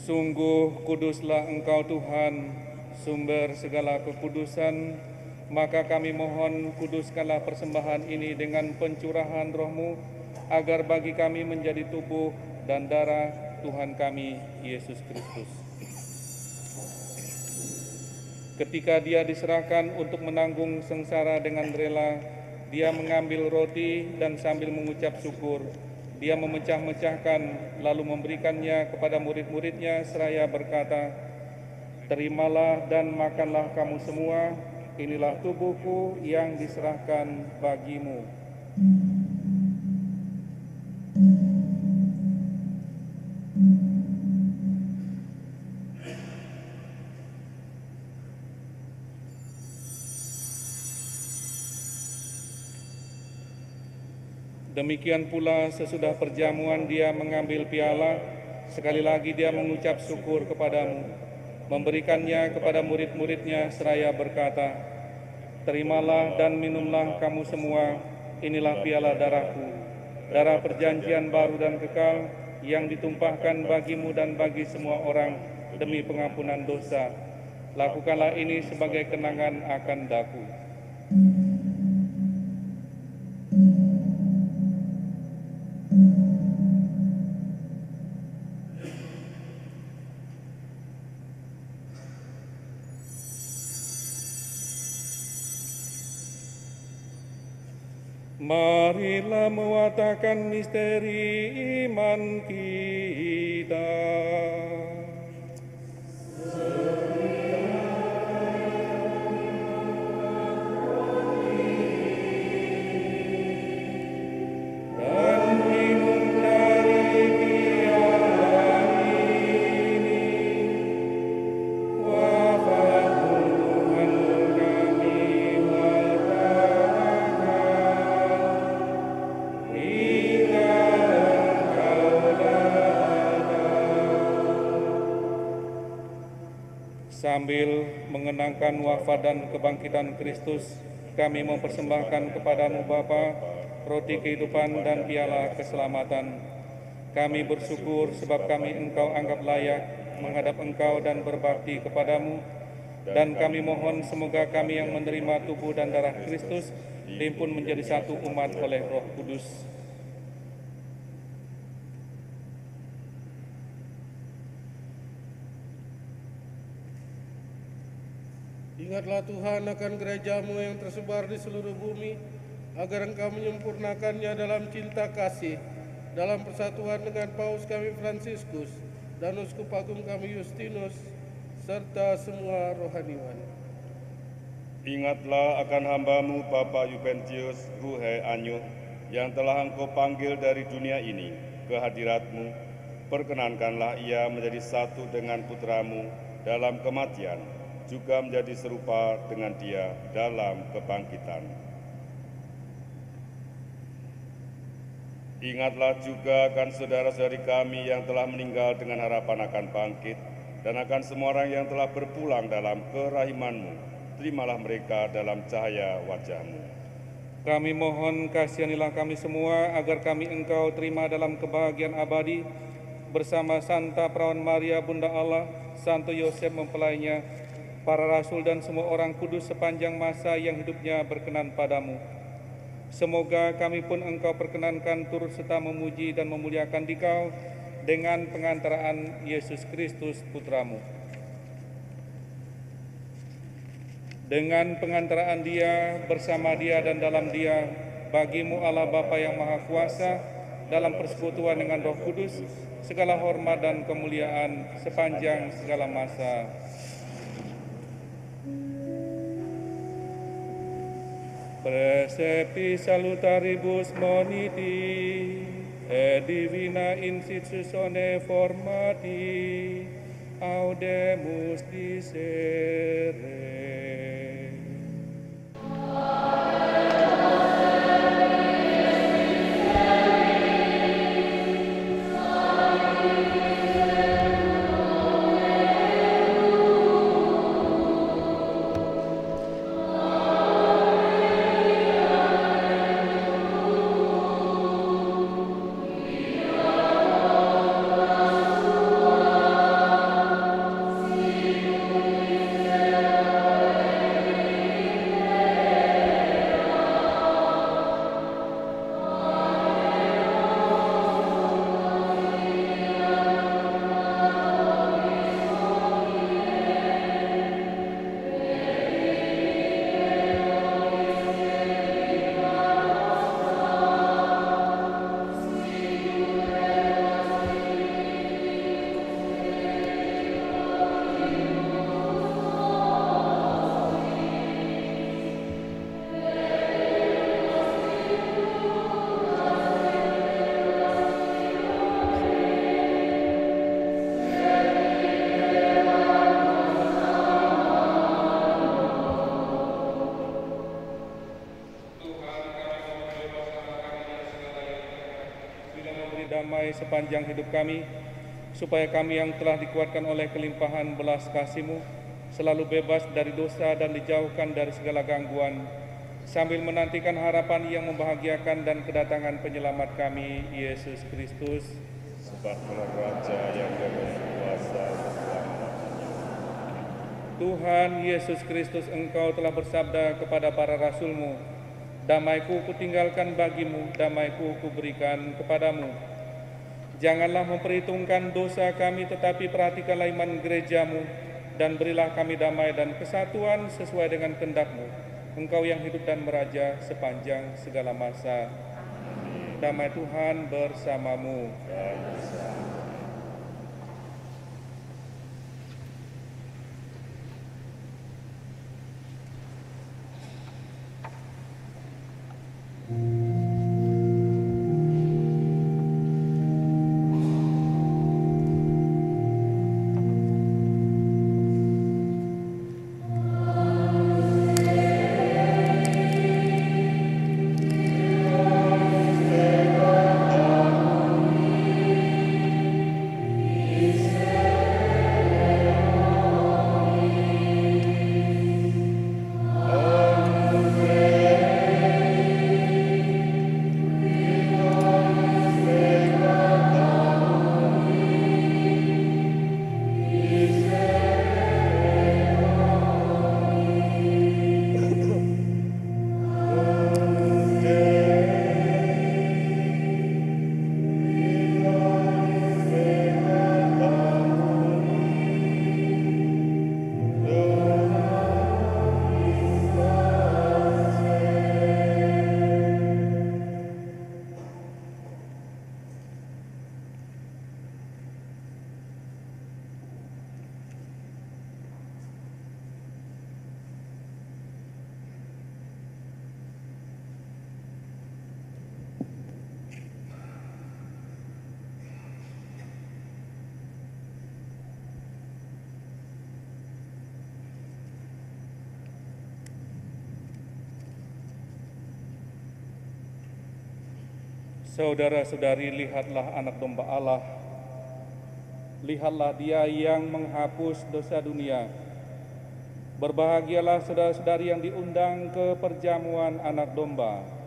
Sungguh kuduslah Engkau Tuhan, sumber segala kekudusan, maka kami mohon kuduskanlah persembahan ini dengan pencurahan Roh-Mu, agar bagi kami menjadi tubuh dan darah Tuhan kami, Yesus Kristus. Ketika Dia diserahkan untuk menanggung sengsara dengan rela, Dia mengambil roti dan sambil mengucap syukur, Dia memecah-mecahkan, lalu memberikannya kepada murid-muridnya seraya berkata, "Terimalah dan makanlah kamu semua, inilah tubuhku yang diserahkan bagimu." Demikian pula sesudah perjamuan Dia mengambil piala, sekali lagi Dia mengucap syukur kepadamu, memberikannya kepada murid-muridnya seraya berkata, "Terimalah dan minumlah kamu semua, inilah piala darahku, darah perjanjian baru dan kekal, yang ditumpahkan bagimu dan bagi semua orang demi pengampunan dosa. Lakukanlah ini sebagai kenangan akan daku. Marilah mewartakan misteri iman kita. Dan minum dari piala ini, wafat Tuhan kami wartakan hingga Engkau datang. Sambil mengenangkan wafat dan kebangkitan Kristus, kami mempersembahkan kepadamu Bapa, roti kehidupan dan piala keselamatan. Kami bersyukur sebab kami Engkau anggap layak menghadap Engkau dan berbakti kepadamu. Dan kami mohon semoga kami yang menerima tubuh dan darah Kristus dihimpun menjadi satu umat oleh Roh Kudus. Ingatlah Tuhan akan gerejamu yang tersebar di seluruh bumi, agar Engkau menyempurnakannya dalam cinta kasih, dalam persatuan dengan Paus kami Fransiskus dan Uskup Agung kami Justinus, serta semua rohaniwan. Ingatlah akan hambamu Bapak Yuventius Ruhai Anyuh, yang telah Engkau panggil dari dunia ini ke hadiratmu. Perkenankanlah ia menjadi satu dengan putramu dalam kematian, juga menjadi serupa dengan dia dalam kebangkitan. Ingatlah juga akan saudara-saudari kami yang telah meninggal dengan harapan akan bangkit, dan akan semua orang yang telah berpulang dalam kerahiman-Mu. Terimalah mereka dalam cahaya wajah-Mu. Kami mohon kasihanilah kami semua agar kami Engkau terima dalam kebahagiaan abadi bersama Santa Perawan Maria Bunda Allah, Santo Yosef mempelainya, para rasul dan semua orang kudus sepanjang masa yang hidupnya berkenan padamu. Semoga kami pun Engkau perkenankan turut serta memuji dan memuliakan Dikau dengan pengantaraan Yesus Kristus Putramu. Dengan pengantaraan Dia, bersama Dia dan dalam Dia, bagimu Allah Bapa yang Maha Kuasa, dalam persekutuan dengan Roh Kudus, segala hormat dan kemuliaan sepanjang segala masa. Precepti salutaribus moniti, et divina institutione formati, audemus dicere. Damai sepanjang hidup kami, supaya kami yang telah dikuatkan oleh kelimpahan belas kasih-Mu selalu bebas dari dosa dan dijauhkan dari segala gangguan, sambil menantikan harapan yang membahagiakan dan kedatangan penyelamat kami, Yesus Kristus. sebab Engkau Raja yang berkuasa selama-lamanya. Tuhan Yesus Kristus, Engkau telah bersabda kepada para rasul-Mu, "Damaiku kutinggalkan bagimu, damaiku kuberikan kepadamu." Janganlah memperhitungkan dosa kami, tetapi perhatikanlah iman gereja-Mu, dan berilah kami damai dan kesatuan sesuai dengan kehendak-Mu. Engkau yang hidup dan meraja sepanjang segala masa. Damai Tuhan bersamamu. Saudara-saudari, lihatlah anak domba Allah. Lihatlah Dia yang menghapus dosa dunia. Berbahagialah saudara-saudari yang diundang ke perjamuan anak domba.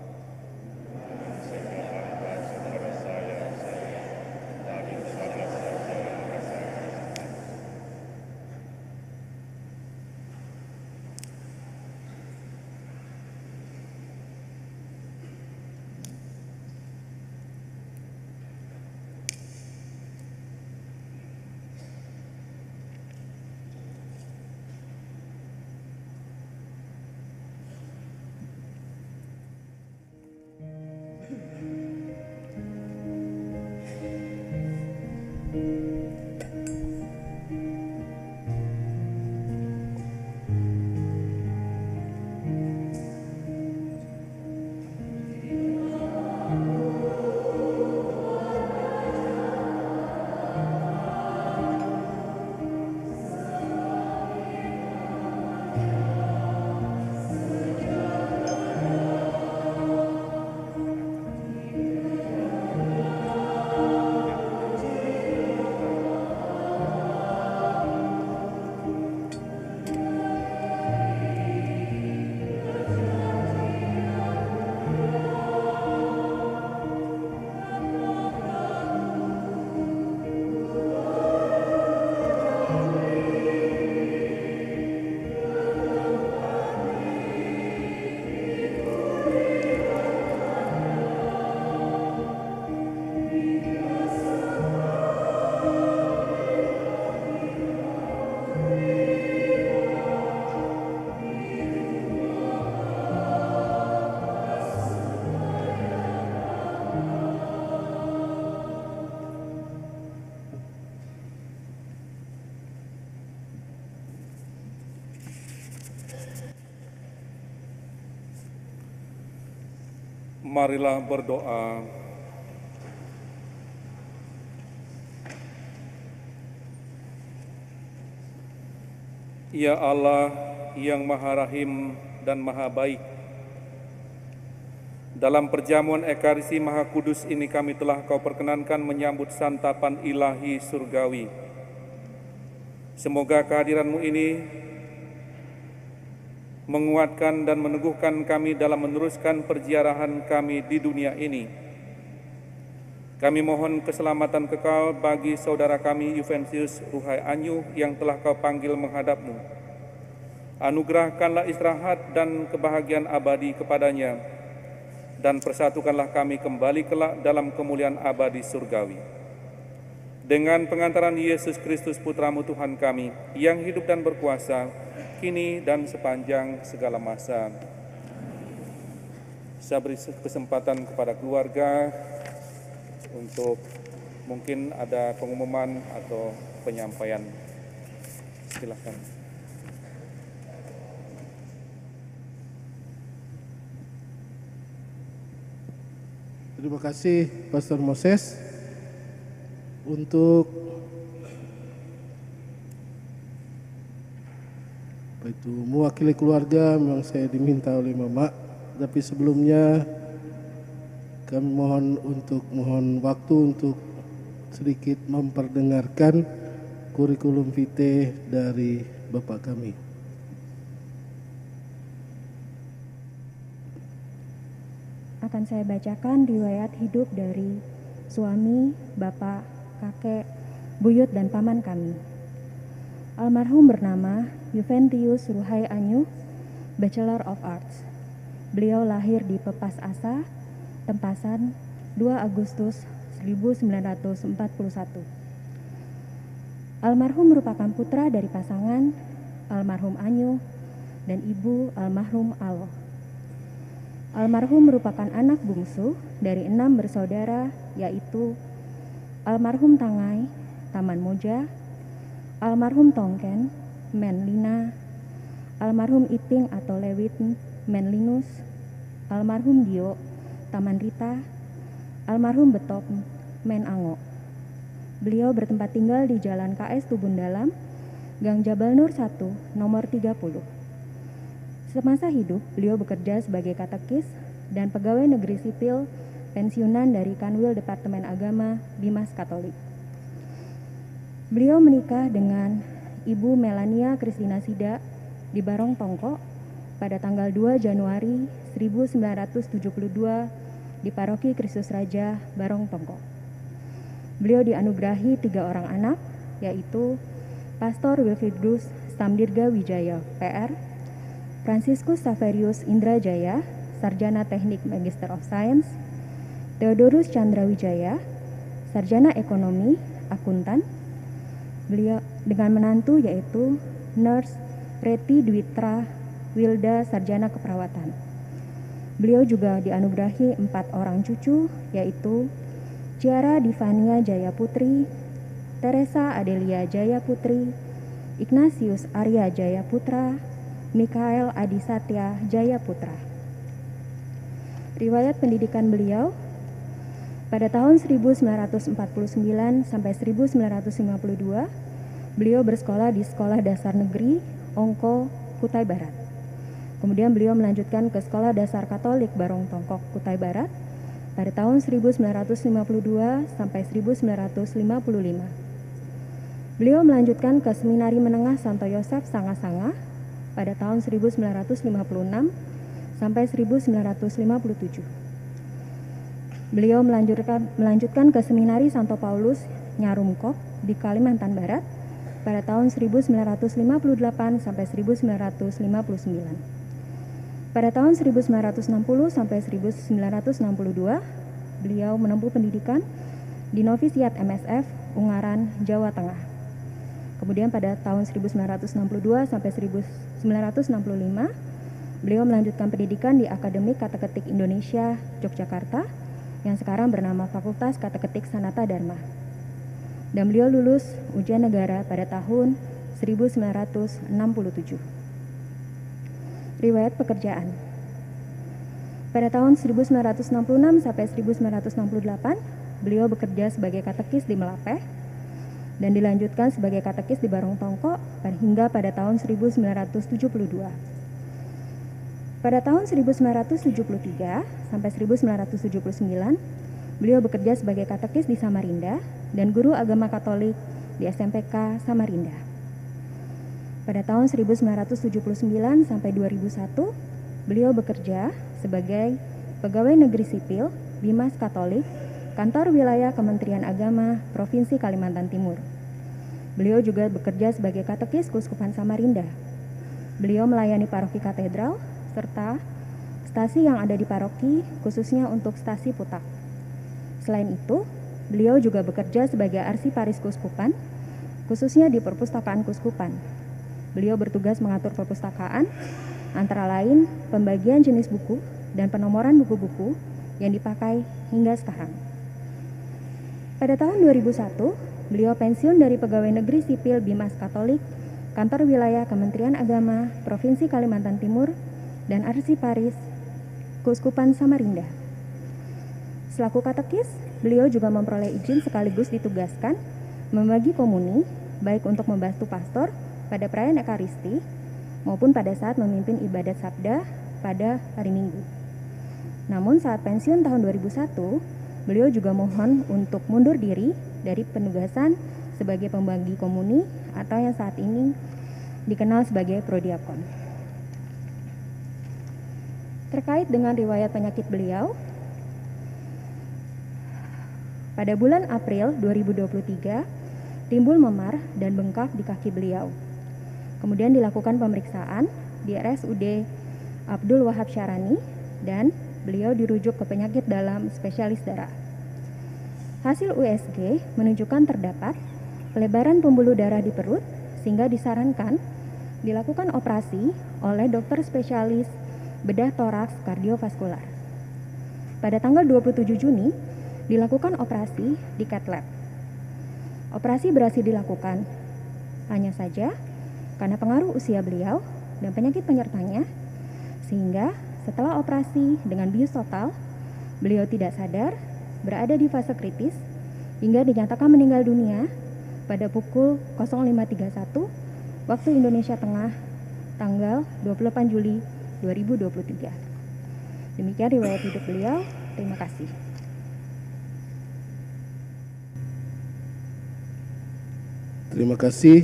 Marilah berdoa. Ya Allah yang Maha Rahim dan Maha Baik, dalam perjamuan Ekaristi Maha Kudus ini kami telah Kau perkenankan menyambut santapan ilahi surgawi. Semoga kehadiran-Mu ini menguatkan dan meneguhkan kami dalam meneruskan perjalanan kami di dunia ini. Kami mohon keselamatan kekal bagi saudara kami Yuvensius Ruhai Anyuh yang telah Kau panggil menghadap-Mu. Anugerahkanlah istirahat dan kebahagiaan abadi kepadanya, dan persatukanlah kami kembali kelak dalam kemuliaan abadi surgawi. Dengan pengantaran Yesus Kristus Putra-Mu Tuhan kami, yang hidup dan berkuasa, kini dan sepanjang segala masa. Saya beri kesempatan kepada keluarga untuk mungkin ada pengumuman atau penyampaian. Silakan. Terima kasih Pastor Moses. Untuk mewakili keluarga memang saya diminta oleh Mama, tapi sebelumnya kami mohon waktu untuk sedikit memperdengarkan kurikulum vitae dari Bapak kami. Akan saya bacakan riwayat hidup dari suami, bapak, kakek, buyut, dan paman kami. Almarhum bernama Yuvensius Ruhai Anyuh, Bachelor of Arts. Beliau lahir di Pepas Asa, Tempasan, 2 Agustus 1941. Almarhum merupakan putra dari pasangan almarhum Anyuh dan ibu almarhum Aloh. Almarhum merupakan anak bungsu dari 6 bersaudara, yaitu almarhum Tangai, Taman Moja, almarhum Tongken, Menlina, almarhum Iping atau Lewit, Menlinus, almarhum Dio, Taman Rita, almarhum Betop, Menango. Beliau bertempat tinggal di Jalan KS Tubun Dalam, Gang Jabal Nur 1, nomor 30. Semasa hidup, beliau bekerja sebagai katekis dan pegawai negeri sipil pensiunan dari Kanwil Departemen Agama Bimas Katolik. Beliau menikah dengan Ibu Melania Kristina Sida di Barong Tongko pada tanggal 2 Januari 1972 di Paroki Kristus Raja Barong Tongko. Beliau dianugerahi 3 orang anak, yaitu Pastor Wilfridus Samdirga Wijaya, PR, Franciscus Saverius Indrajaya, Sarjana Teknik Magister of Science, Theodorus Chandra Wijaya, Sarjana Ekonomi, Akuntan. Beliau dengan menantu yaitu Nurse Preti Dwitra Wilda, Sarjana Keperawatan. Beliau juga dianugerahi 4 orang cucu, yaitu Ciara Divania Jaya Putri, Teresa Adelia Jaya Putri, Ignatius Arya Jaya Putra, Mikael Adi Satya Jaya Putra. Riwayat pendidikan beliau: pada tahun 1949 sampai 1952, beliau bersekolah di Sekolah Dasar Negeri Ongko, Kutai Barat. Kemudian beliau melanjutkan ke Sekolah Dasar Katolik Barong Tongkok, Kutai Barat pada tahun 1952 sampai 1955. Beliau melanjutkan ke Seminari Menengah Santo Yosef Sanga-Sanga pada tahun 1956 sampai 1957. Beliau melanjutkan ke Seminari Santo Paulus Nyarumkop di Kalimantan Barat pada tahun 1958 sampai 1959. Pada tahun 1960 sampai 1962, beliau menempuh pendidikan di Novisiat MSF Ungaran, Jawa Tengah. Kemudian pada tahun 1962 sampai 1965, beliau melanjutkan pendidikan di Akademik Kateketik Indonesia, Yogyakarta, yang sekarang bernama Fakultas Kateketik Sanata Dharma. Dan beliau lulus ujian negara pada tahun 1967. Riwayat pekerjaan: pada tahun 1966 sampai 1968, beliau bekerja sebagai katekis di Melapeh dan dilanjutkan sebagai katekis di Barong Tongko hingga pada tahun 1972. Pada tahun 1973 sampai 1979, beliau bekerja sebagai katekis di Samarinda dan guru agama Katolik di SMPK Samarinda. Pada tahun 1979 sampai 2001, beliau bekerja sebagai pegawai negeri sipil Bimas Katolik Kantor Wilayah Kementerian Agama Provinsi Kalimantan Timur. Beliau juga bekerja sebagai katekis Keuskupan Samarinda. Beliau melayani paroki katedral serta stasi yang ada di paroki, khususnya untuk stasi Putak. Selain itu, beliau juga bekerja sebagai arsiparis Keuskupan, khususnya di perpustakaan Keuskupan. Beliau bertugas mengatur perpustakaan, antara lain pembagian jenis buku dan penomoran buku-buku yang dipakai hingga sekarang. Pada tahun 2001, beliau pensiun dari Pegawai Negeri Sipil Bimas Katolik, Kantor Wilayah Kementerian Agama Provinsi Kalimantan Timur, dan arsiparis Keuskupan Samarinda. Selaku katekis, beliau juga memperoleh izin sekaligus ditugaskan membagi komuni, baik untuk membantu pastor pada perayaan Ekaristi maupun pada saat memimpin ibadat sabda pada hari Minggu. Namun saat pensiun tahun 2001, beliau juga mohon untuk mundur diri dari penugasan sebagai pembagi komuni atau yang saat ini dikenal sebagai prodiakon. Terkait dengan riwayat penyakit beliau, pada bulan April 2023, timbul memar dan bengkak di kaki beliau. Kemudian dilakukan pemeriksaan di RSUD Abdul Wahab Syarani dan beliau dirujuk ke penyakit dalam spesialis darah. Hasil USG menunjukkan terdapat pelebaran pembuluh darah di perut sehingga disarankan dilakukan operasi oleh dokter spesialis bedah toraks kardiovaskular. Pada tanggal 27 Juni dilakukan operasi di cath lab. Operasi berhasil dilakukan, hanya saja karena pengaruh usia beliau dan penyakit penyertanya, sehingga setelah operasi dengan bius total, beliau tidak sadar, berada di fase kritis, hingga dinyatakan meninggal dunia pada pukul 05.31 waktu Indonesia Tengah, tanggal 28 Juli 2023. Demikian riwayat hidup beliau. Terima kasih. Terima kasih.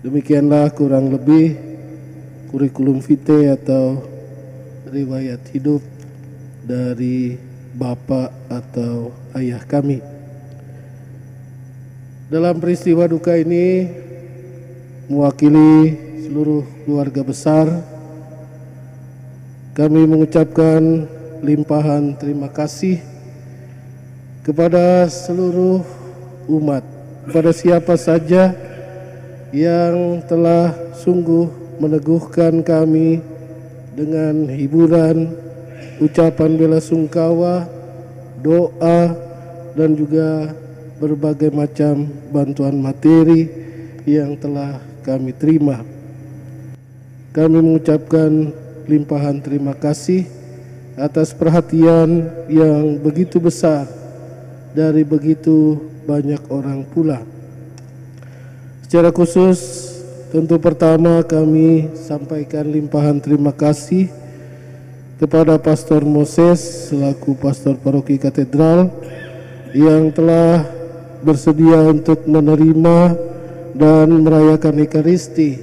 Demikianlah kurang lebih kurikulum vitae atau riwayat hidup dari bapak atau ayah kami. Dalam peristiwa duka ini, mewakili seluruh keluarga besar, kami mengucapkan limpahan terima kasih kepada seluruh umat, kepada siapa saja yang telah sungguh meneguhkan kami dengan hiburan, ucapan bela sungkawa, doa, dan juga berbagai macam bantuan materi yang telah kami terima. Kami mengucapkan limpahan terima kasih atas perhatian yang begitu besar dari begitu banyak orang pula. Secara khusus, tentu pertama kami sampaikan limpahan terima kasih kepada Pastor Moses selaku Pastor Paroki Katedral yang telah bersedia untuk menerima dan merayakan Ekaristi,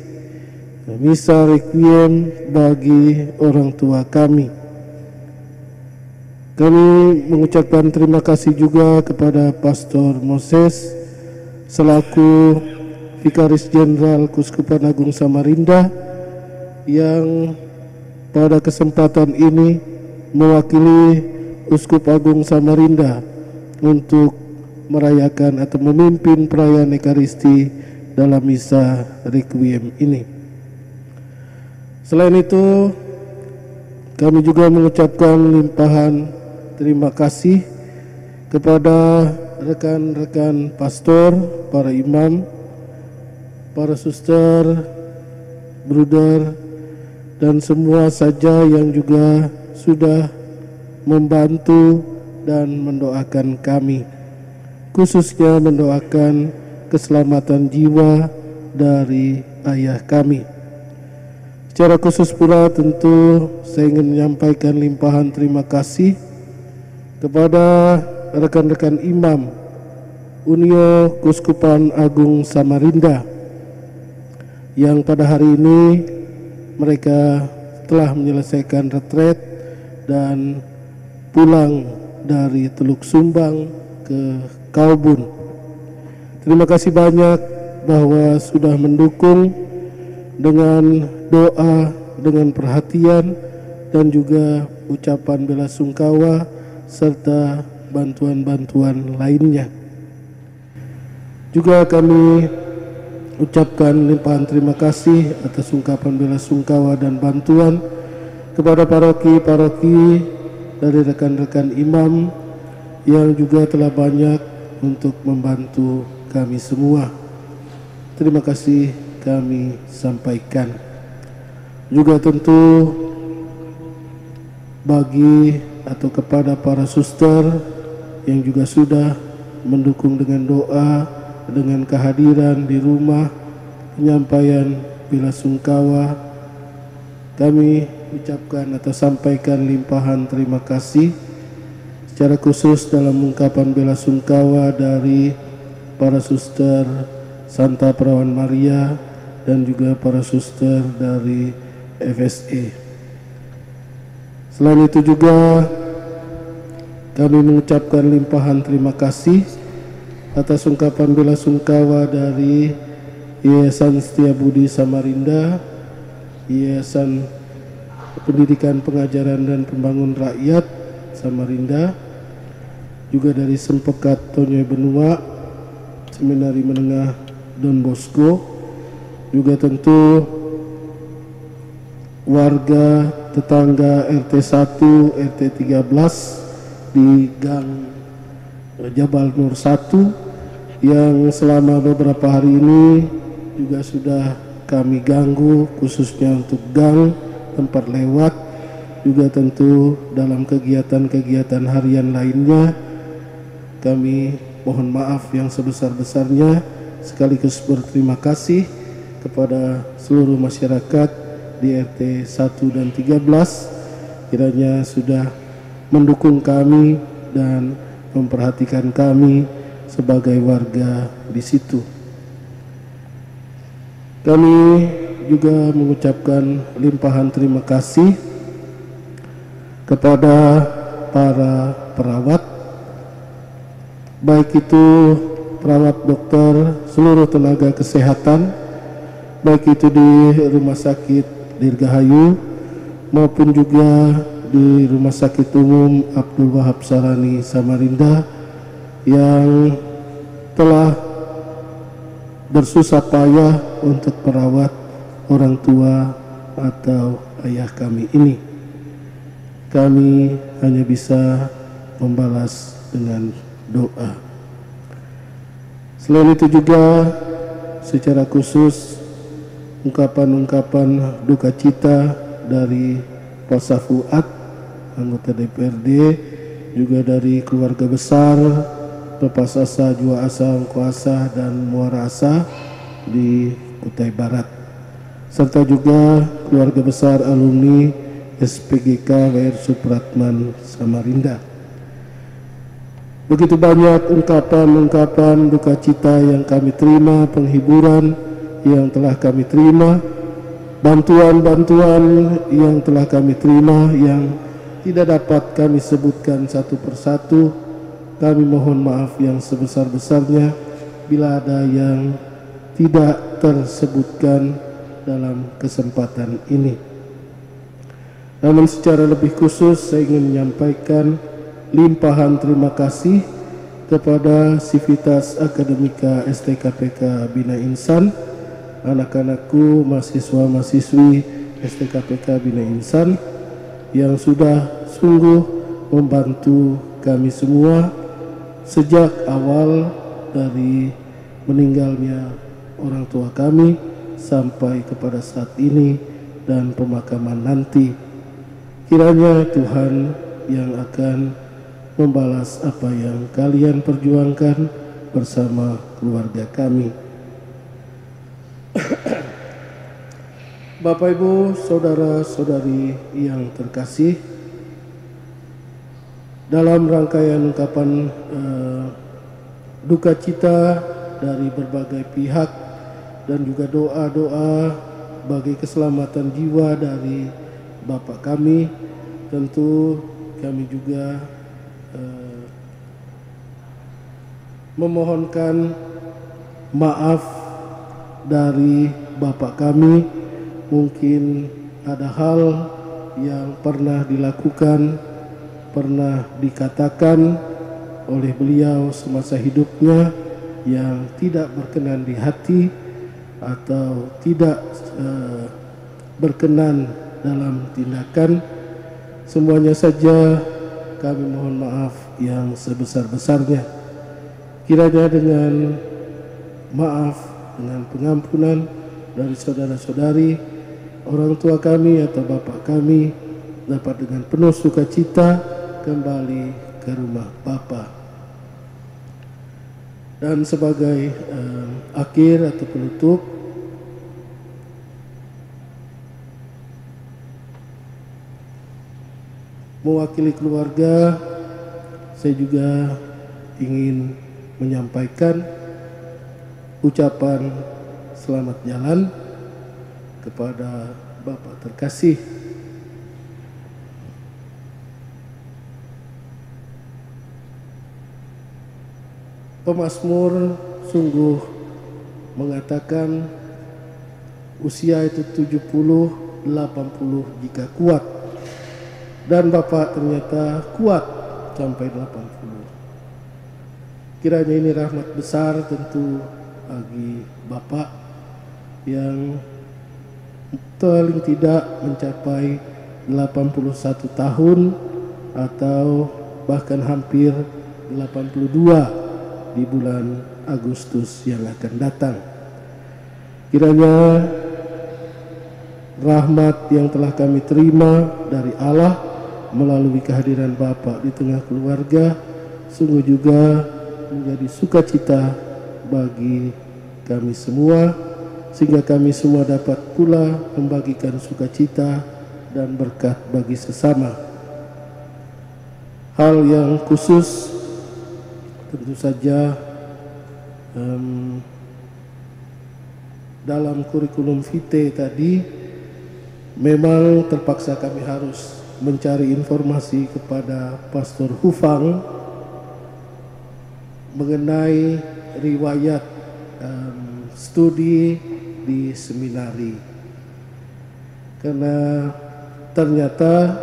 misa requiem bagi orang tua kami. Kami mengucapkan terima kasih juga kepada Pastor Moses selaku Vikaris Jenderal Keuskupan Agung Samarinda yang pada kesempatan ini mewakili Uskup Agung Samarinda untuk merayakan atau memimpin perayaan Ekaristi dalam misa requiem ini. Selain itu, kami juga mengucapkan limpahan terima kasih kepada rekan-rekan pastor, para imam, para suster, bruder, dan semua saja yang juga sudah membantu dan mendoakan kami, khususnya mendoakan keselamatan jiwa dari ayah kami. Secara khusus pula tentu saya ingin menyampaikan limpahan terima kasih kepada rekan-rekan imam Unio Keuskupan Agung Samarinda yang pada hari ini mereka telah menyelesaikan retret dan pulang dari Teluk Sumbang ke Kaubun. Terima kasih banyak bahwa sudah mendukung dengan doa, dengan perhatian, dan juga ucapan bela sungkawa serta bantuan-bantuan lainnya. Juga kami ucapkan limpahan terima kasih atas ungkapan bela sungkawa dan bantuan kepada paroki-paroki dari rekan-rekan imam yang juga telah banyak untuk membantu kami semua. Terima kasih kami sampaikan. Juga tentu bagi atau kepada para suster yang juga sudah mendukung dengan doa, dengan kehadiran di rumah, penyampaian bela sungkawa, kami ucapkan atau sampaikan limpahan terima kasih secara khusus dalam ungkapan bela sungkawa dari para suster Santa Perawan Maria dan juga para suster dari FSE. Selain itu juga kami mengucapkan limpahan terima kasih atas ungkapan bela sungkawa dari Yayasan Setiabudi Samarinda, Yayasan Pendidikan Pengajaran dan Pembangun Rakyat Samarinda, juga dari Sempekat Tonyoy Benua, Seminari Menengah Don Bosco, juga tentu warga tetangga RT 1, RT 13 di Gang Jabal Nur 1 yang selama beberapa hari ini juga sudah kami ganggu, khususnya untuk gang, tempat lewat, juga tentu dalam kegiatan-kegiatan harian lainnya. Kami mohon maaf yang sebesar-besarnya, sekaligus berterima kasih kepada seluruh masyarakat di RT 1 dan 13 kiranya sudah mendukung kami dan memperhatikan kami sebagai warga di situ. Kami juga mengucapkan limpahan terima kasih kepada para perawat, baik itu perawat dokter, seluruh tenaga kesehatan, baik itu di Rumah Sakit Dirgahayu maupun juga di Rumah Sakit Umum Abdul Wahab Sarani Samarinda yang telah bersusah payah untuk merawat orang tua atau ayah kami ini. Kami hanya bisa membalas dengan doa. Selain itu juga secara khusus ungkapan-ungkapan duka cita dari Pak Fuad, anggota DPRD, juga dari keluarga besar Bapak Sasa, Jua Asa, Engko Asa, dan Muara Asa di Kutai Barat, serta juga keluarga besar alumni SPGK WR Supratman Samarinda. Begitu banyak ungkapan-ungkapan duka cita yang kami terima, penghiburan yang telah kami terima, bantuan-bantuan yang telah kami terima yang tidak dapat kami sebutkan satu persatu. Kami mohon maaf yang sebesar-besarnya bila ada yang tidak tersebutkan dalam kesempatan ini. Namun secara lebih khusus saya ingin menyampaikan limpahan terima kasih kepada Sivitas Akademika STKPK Bina Insan, anak-anakku, mahasiswa-mahasiswi STKPK Bina Insan yang sudah sungguh membantu kami semua sejak awal dari meninggalnya orang tua kami sampai kepada saat ini dan pemakaman nanti. Kiranya Tuhan yang akan membalas apa yang kalian perjuangkan bersama keluarga kami. Bapak Ibu, saudara-saudari yang terkasih, dalam rangkaian ungkapan duka cita dari berbagai pihak dan juga doa-doa bagi keselamatan jiwa dari Bapak kami, tentu kami juga memohonkan maaf dari Bapak kami. Mungkin ada hal yang pernah dilakukan, pernah dikatakan oleh beliau semasa hidupnya yang tidak berkenan di hati atau tidak berkenan dalam tindakan. Semuanya saja kami mohon maaf yang sebesar-besarnya. Kiranya dengan maaf, dengan pengampunan dari saudara-saudari, orang tua kami atau bapak kami dapat dengan penuh sukacita kembali ke rumah Bapa. Dan sebagai akhir atau penutup, mewakili keluarga, saya juga ingin menyampaikan ucapan selamat jalan kepada Bapak terkasih pemazmur sungguh mengatakan usia itu 70, 80 jika kuat, dan Bapak ternyata kuat sampai 80. Kiranya ini rahmat besar tentu bagi Bapak yang paling tidak mencapai 81 tahun atau bahkan hampir 82 di bulan Agustus yang akan datang. Kiranya rahmat yang telah kami terima dari Allah melalui kehadiran Bapak di tengah keluarga sungguh juga menjadi sukacita bagi kami semua, sehingga kami semua dapat pula membagikan sukacita dan berkat bagi sesama. Hal yang khusus tentu saja dalam kurikulum vitae tadi memang terpaksa kami harus mencari informasi kepada Pastor Hufang mengenai riwayat studi di seminari, karena ternyata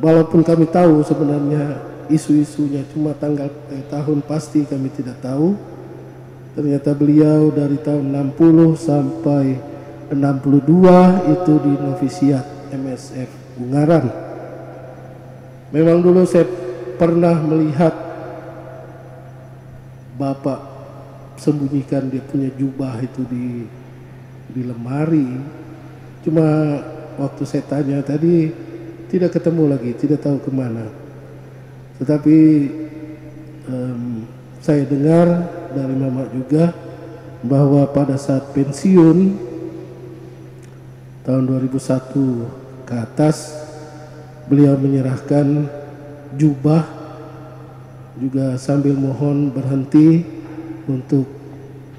walaupun kami tahu sebenarnya isu-isunya cuma tahun pasti kami tidak tahu, ternyata beliau dari tahun 60 sampai 62 itu di novisiat MSF Ungaran. Memang dulu saya pernah melihat Bapak sembunyikan dia punya jubah itu di lemari. Cuma waktu saya tanya tadi tidak ketemu lagi, tidak tahu kemana. Tetapi saya dengar dari Mama juga bahwa pada saat pensiun tahun 2001 ke atas, beliau menyerahkan jubah juga sambil mohon berhenti untuk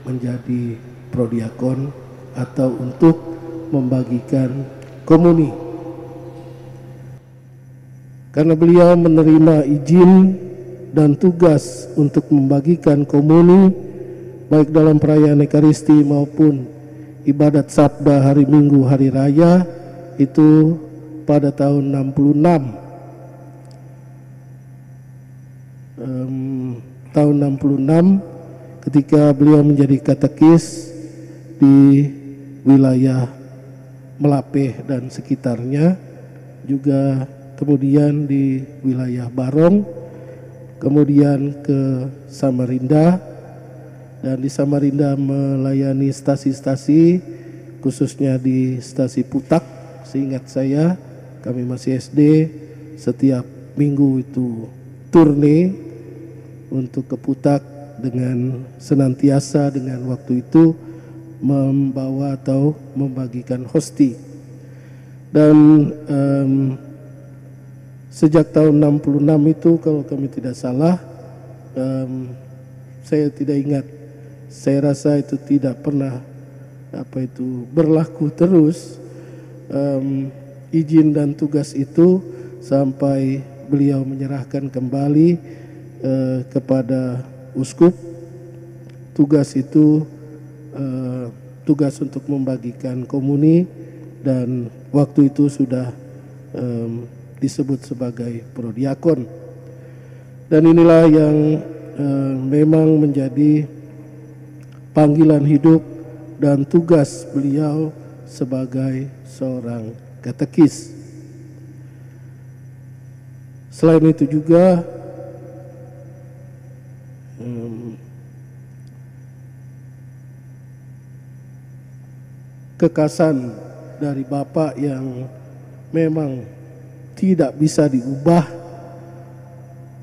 menjadi prodiakon atau untuk membagikan komuni. Karena beliau menerima izin dan tugas untuk membagikan komuni baik dalam perayaan Ekaristi maupun ibadat Sabda hari Minggu hari Raya itu pada tahun 66. Tahun 66 ketika beliau menjadi katekis di wilayah Melapeh dan sekitarnya, juga kemudian di wilayah Barong, kemudian ke Samarinda, dan di Samarinda melayani stasi-stasi khususnya di stasi Putak. Seingat saya kami masih SD, setiap minggu itu turne untuk ke Putak dengan senantiasa dengan waktu itu membawa atau membagikan hosti. Dan sejak tahun 66 itu kalau kami tidak salah, saya tidak ingat, saya rasa itu tidak pernah berlaku terus izin dan tugas itu sampai beliau menyerahkan kembali kepada uskup. Tugas itu tugas untuk membagikan komuni, dan waktu itu sudah disebut sebagai prodiakon. Dan inilah yang memang menjadi panggilan hidup dan tugas beliau sebagai seorang katekis. Selain itu juga kekasan dari Bapak yang memang tidak bisa diubah,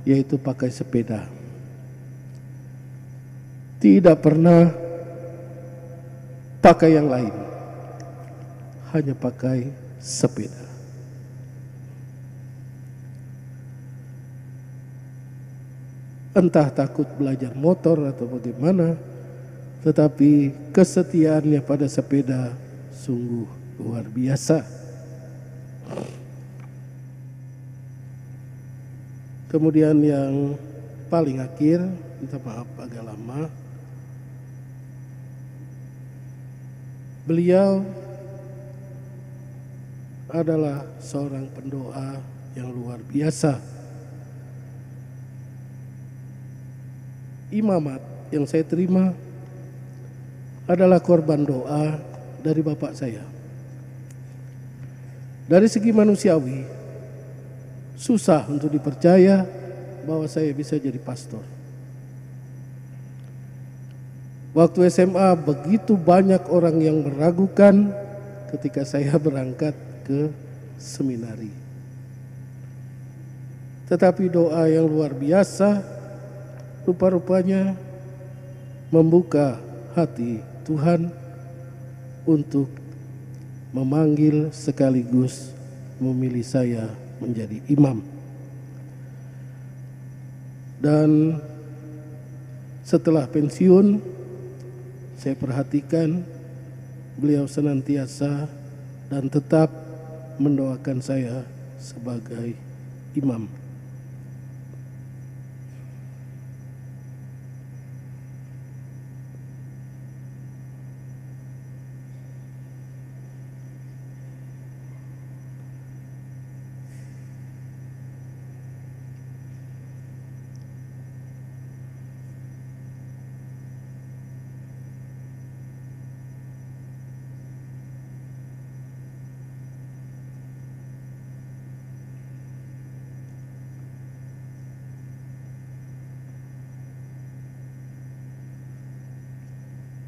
yaitu pakai sepeda. Tidak pernah pakai yang lain, hanya pakai sepeda. Entah takut belajar motor atau bagaimana, tetapi kesetiaannya pada sepeda sungguh luar biasa. Kemudian yang paling akhir, minta maaf agak lama, beliau adalah seorang pendoa yang luar biasa. Imamat yang saya terima adalah korban doa dari bapak saya. Dari segi manusiawi, susah untuk dipercaya bahwa saya bisa jadi pastor. Waktu SMA begitu banyak orang yang meragukan ketika saya berangkat ke seminari. Tetapi doa yang luar biasa rupa-rupanya membuka hati Tuhan untuk memanggil sekaligus memilih saya menjadi imam. Dan setelah pensiun, saya perhatikan beliau senantiasa dan tetap mendoakan saya sebagai imam.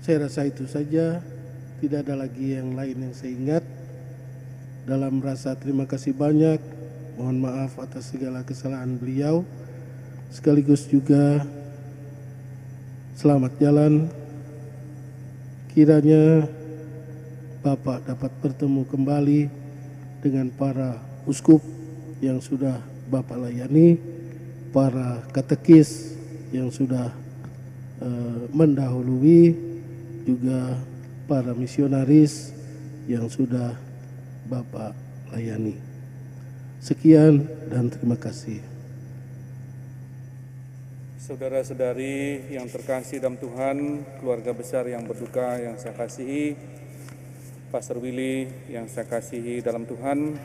Saya rasa itu saja, tidak ada lagi yang lain yang saya ingat. Dalam rasa terima kasih banyak, mohon maaf atas segala kesalahan beliau, sekaligus juga selamat jalan. Kiranya Bapak dapat bertemu kembali dengan para uskup yang sudah Bapak layani, para katekis yang sudah mendahului, juga para misionaris yang sudah Bapak layani. Sekian dan terima kasih. Saudara-saudari yang terkasih dalam Tuhan, keluarga besar yang berduka yang saya kasihi, Pastor Willy yang saya kasihi dalam Tuhan,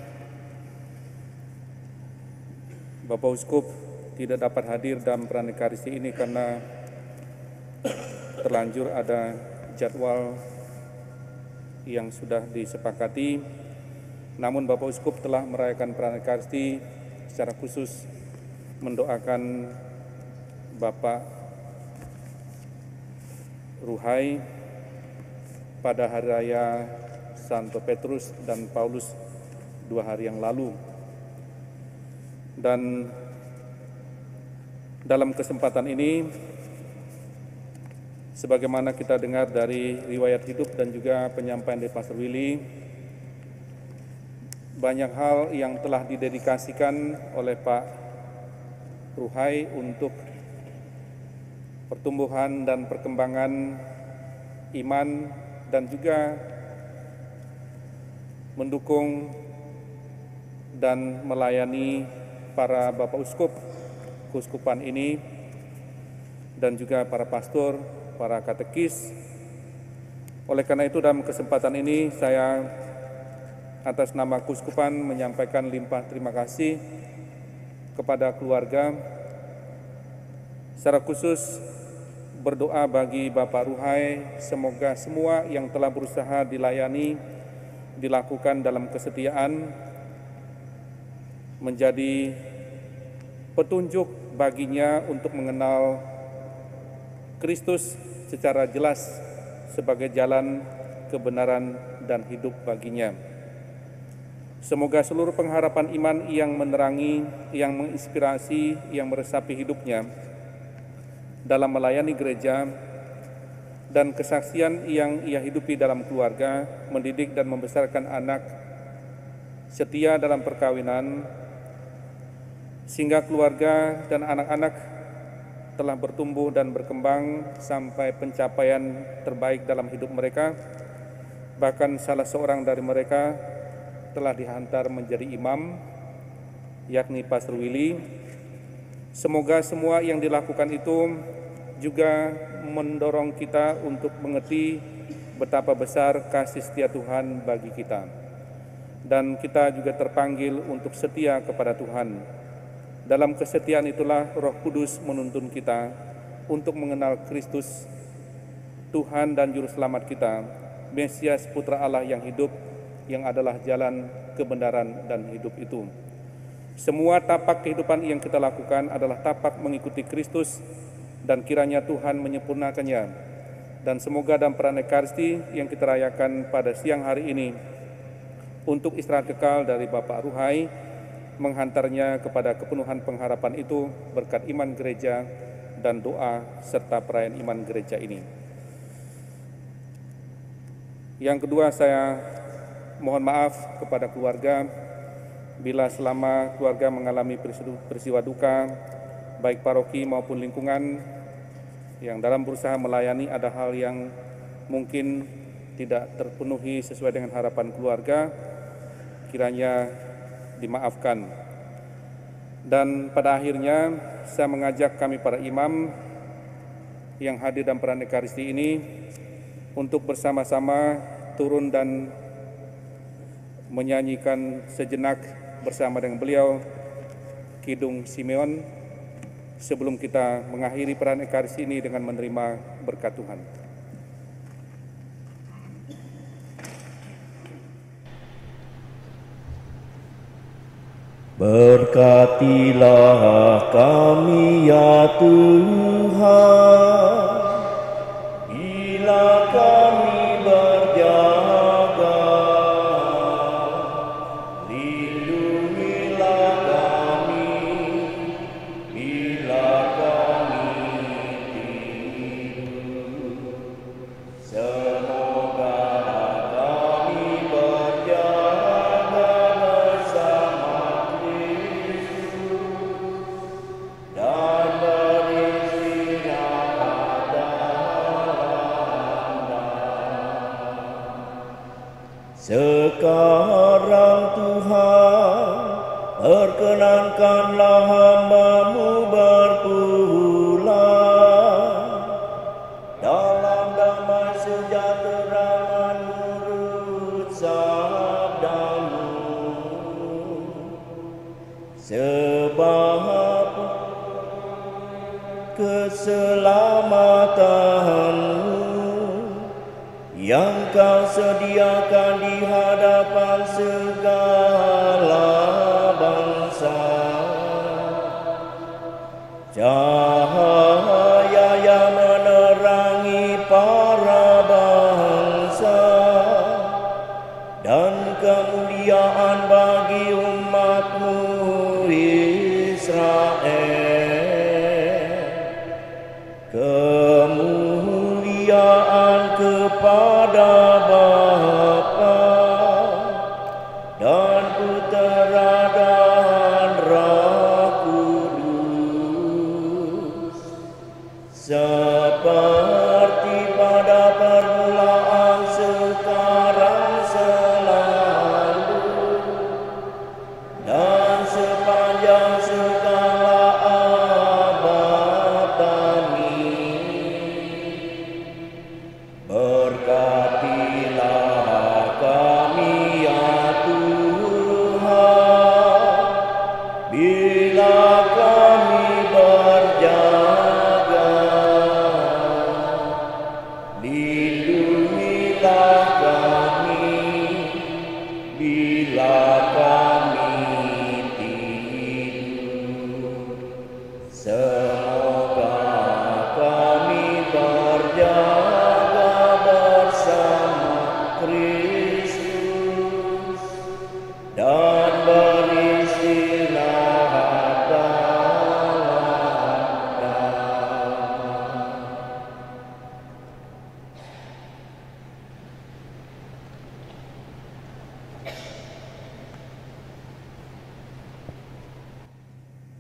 Bapak Uskup tidak dapat hadir dalam Pranekaristi ini karena terlanjur ada jadwal yang sudah disepakati. Namun Bapak Uskup telah merayakan Pranekaristi secara khusus mendoakan Bapak Ruhai pada hari raya Santo Petrus dan Paulus 2 hari yang lalu. Dan dalam kesempatan ini, sebagaimana kita dengar dari riwayat hidup dan juga penyampaian dari Pastor Willy, banyak hal yang telah didedikasikan oleh Pak Ruhai untuk pertumbuhan dan perkembangan iman dan juga mendukung dan melayani para Bapak Uskup, keuskupan ini, dan juga para pastor, para katekis. Oleh karena itu dalam kesempatan ini saya atas nama keuskupan menyampaikan limpah terima kasih kepada keluarga, secara khusus berdoa bagi Bapak Ruhai, semoga semua yang telah berusaha dilayani, dilakukan dalam kesetiaan, menjadi petunjuk baginya untuk mengenal Kristus secara jelas sebagai jalan kebenaran dan hidup baginya. Semoga seluruh pengharapan iman yang menerangi, yang menginspirasi, yang meresapi hidupnya dalam melayani gereja dan kesaksian yang ia hidupi dalam keluarga, mendidik dan membesarkan anak, setia dalam perkawinan, sehingga keluarga dan anak-anak telah bertumbuh dan berkembang sampai pencapaian terbaik dalam hidup mereka. Bahkan salah seorang dari mereka telah dihantar menjadi imam, yakni Pastor Willy. Semoga semua yang dilakukan itu juga mendorong kita untuk mengerti betapa besar kasih setia Tuhan bagi kita. Dan kita juga terpanggil untuk setia kepada Tuhan. Dalam kesetiaan itulah Roh Kudus menuntun kita untuk mengenal Kristus, Tuhan dan Juru Selamat kita, Mesias Putra Allah yang hidup, yang adalah jalan kebenaran dan hidup itu. Semua tapak kehidupan yang kita lakukan adalah tapak mengikuti Kristus, dan kiranya Tuhan menyempurnakannya. Dan semoga dalam perayaan Ekaristi yang kita rayakan pada siang hari ini, untuk istirahat kekal dari Bapak Ruhai, menghantarnya kepada kepenuhan pengharapan itu berkat iman gereja dan doa serta perayaan iman gereja ini. Yang kedua, saya mohon maaf kepada keluarga bila selama keluarga mengalami peristiwa duka, baik paroki maupun lingkungan, yang dalam berusaha melayani ada hal yang mungkin tidak terpenuhi sesuai dengan harapan keluarga, kiranya dimaafkan. Dan pada akhirnya saya mengajak kami para imam yang hadir dalam perayaan Ekaristi ini untuk bersama-sama turun dan menyanyikan sejenak bersama dengan beliau Kidung Simeon sebelum kita mengakhiri perayaan Ekaristi ini dengan menerima berkat Tuhan. Berkatilah kami ya Tuhan, bila kami berjaga, lindungilah kami, bila kami tidur. Semoga kami berjaga bersama dan beristirahat dalam. Sekarang Tuhan, perkenankanlah hamba-Mu berpulang dalam damai sejahtera menurut sabda-Mu. Sebab keselamatan-Mu yang Kau sediakan di hadapan segala bangsa, cahaya yang menerangi para bangsa, dan kemuliaan bagi umat-Mu Israel. Kemuliaan kepada Bapa dan Putera dan Roh Kudus, seperti pada permulaan, sekarang, selalu,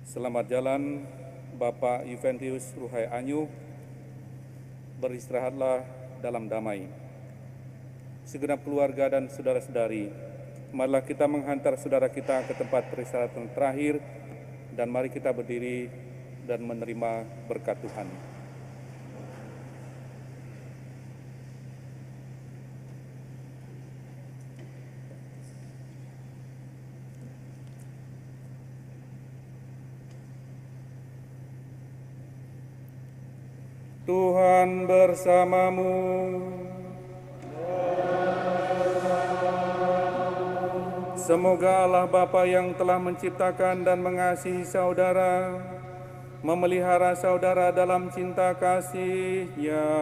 Selamat jalan Bapak Yuventius Ruhai Anyuh, beristirahatlah dalam damai. Segenap keluarga dan saudara-saudari, marilah kita menghantar saudara kita ke tempat peristirahatan terakhir, dan mari kita berdiri dan menerima berkat Tuhan. Tuhan bersamamu. Semoga Allah Bapa yang telah menciptakan dan mengasihi saudara, memelihara saudara dalam cinta kasih-Nya.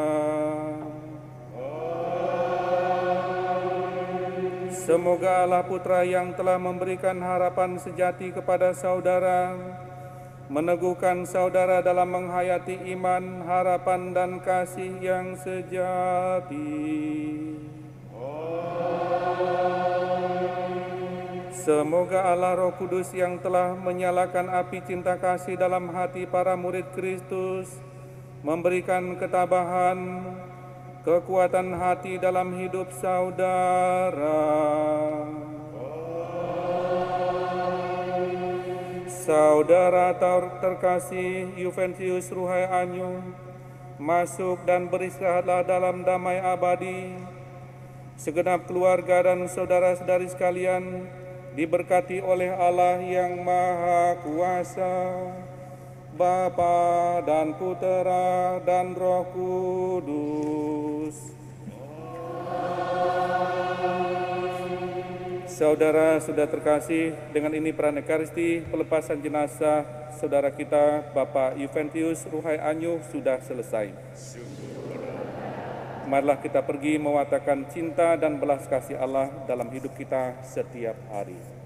Semoga Allah Putra yang telah memberikan harapan sejati kepada saudara, meneguhkan saudara dalam menghayati iman, harapan, dan kasih yang sejati. Semoga Allah Roh Kudus yang telah menyalakan api cinta kasih dalam hati para murid Kristus, memberikan ketabahan, kekuatan hati dalam hidup saudara. Saudara terkasih Yuventius Ruhai Anyuh, masuk dan beristirahatlah dalam damai abadi. Segenap keluarga dan saudara-saudari sekalian diberkati oleh Allah yang Maha Kuasa, Bapa dan Putera dan Roh Kudus. Saudara sudah terkasih, dengan ini peran Ekaristi pelepasan jenazah saudara kita Bapak Yuventius Ruhai Anyuh sudah selesai. Marilah kita pergi mewartakan cinta dan belas kasih Allah dalam hidup kita setiap hari.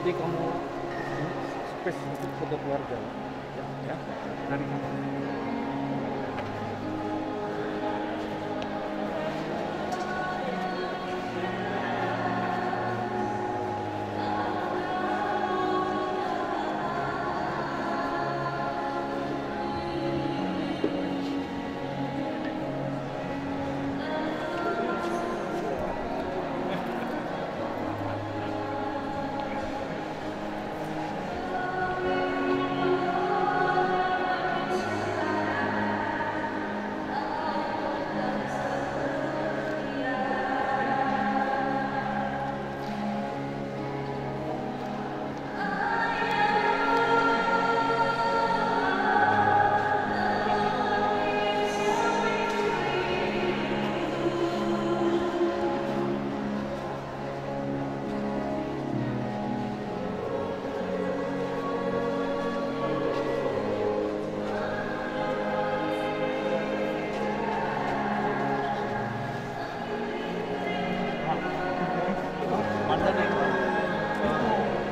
nanti kamu space untuk foto keluarga ya, dari kamu.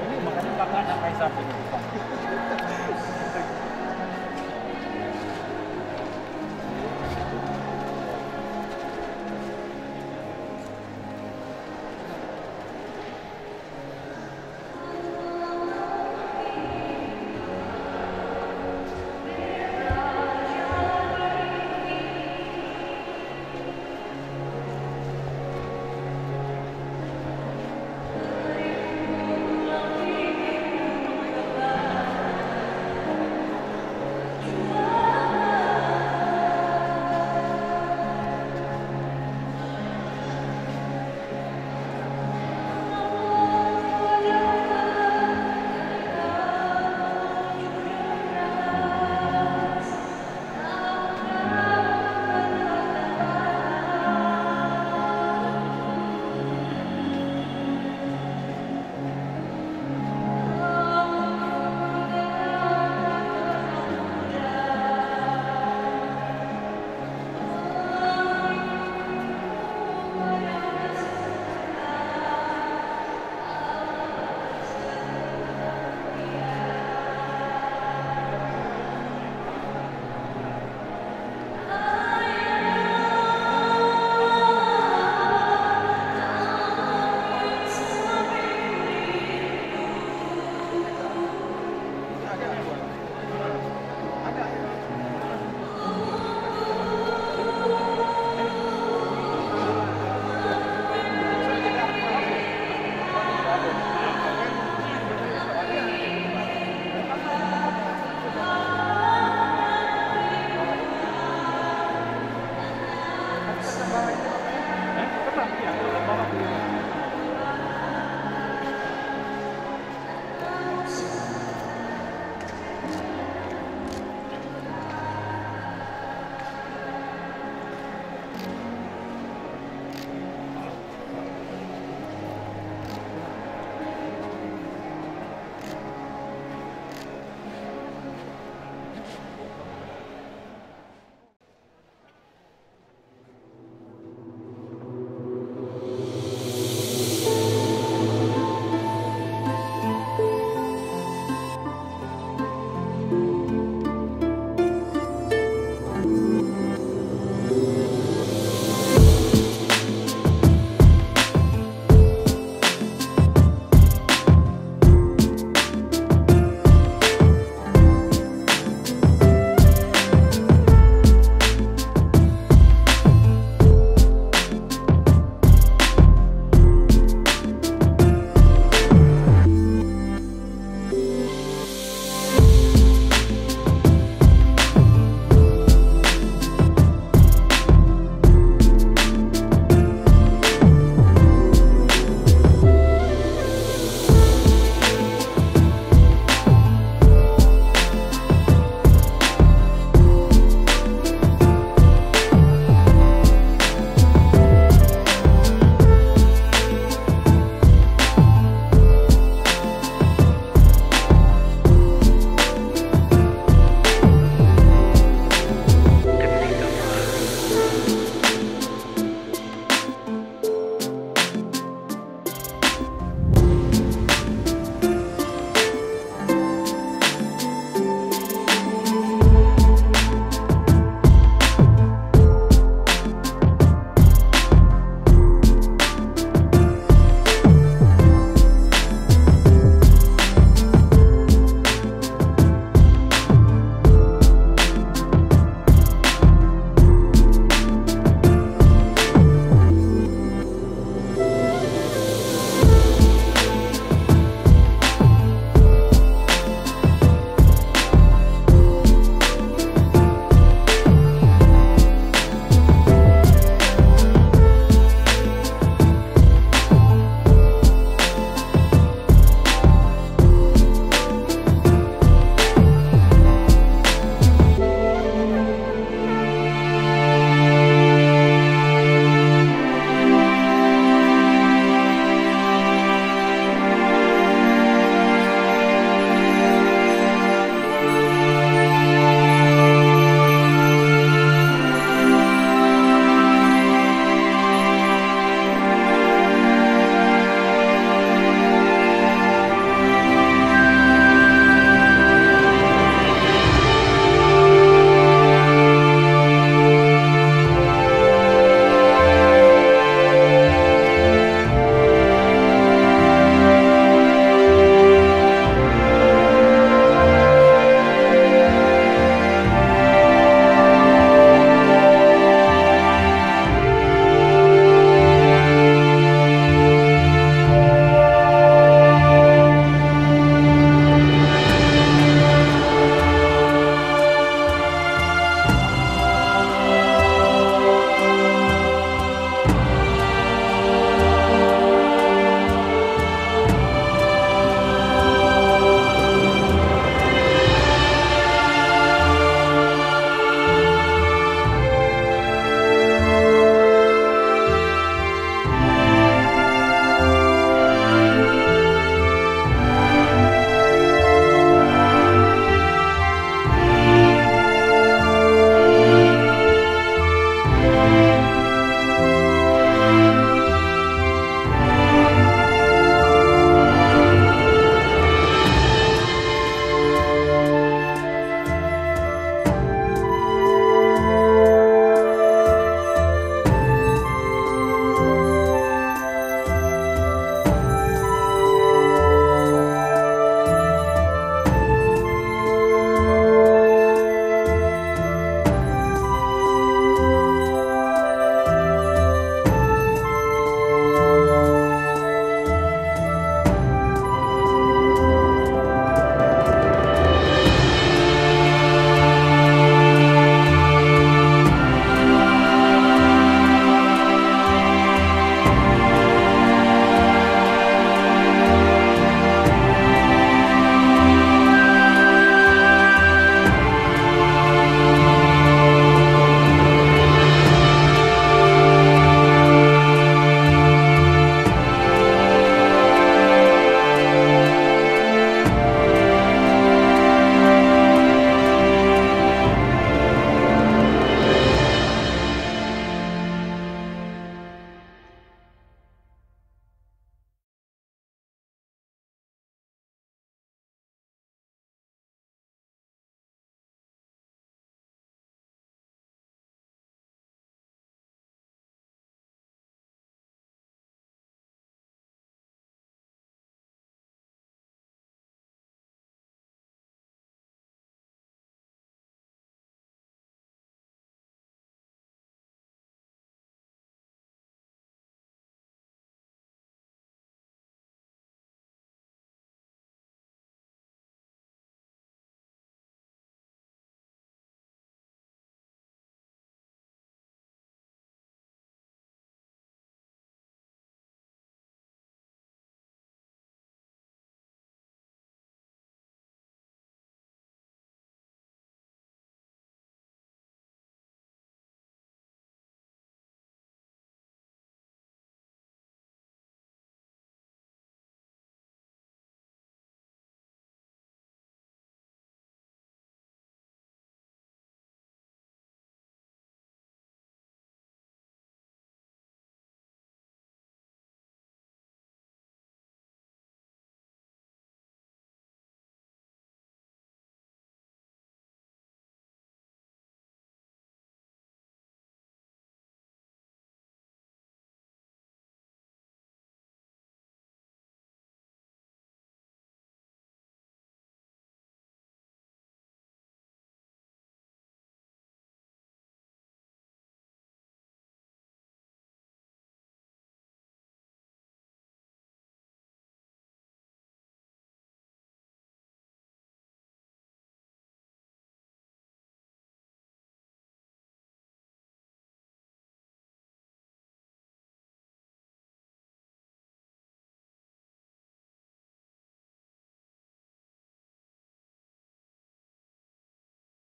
Ini makanya kakak ada kaisar ini.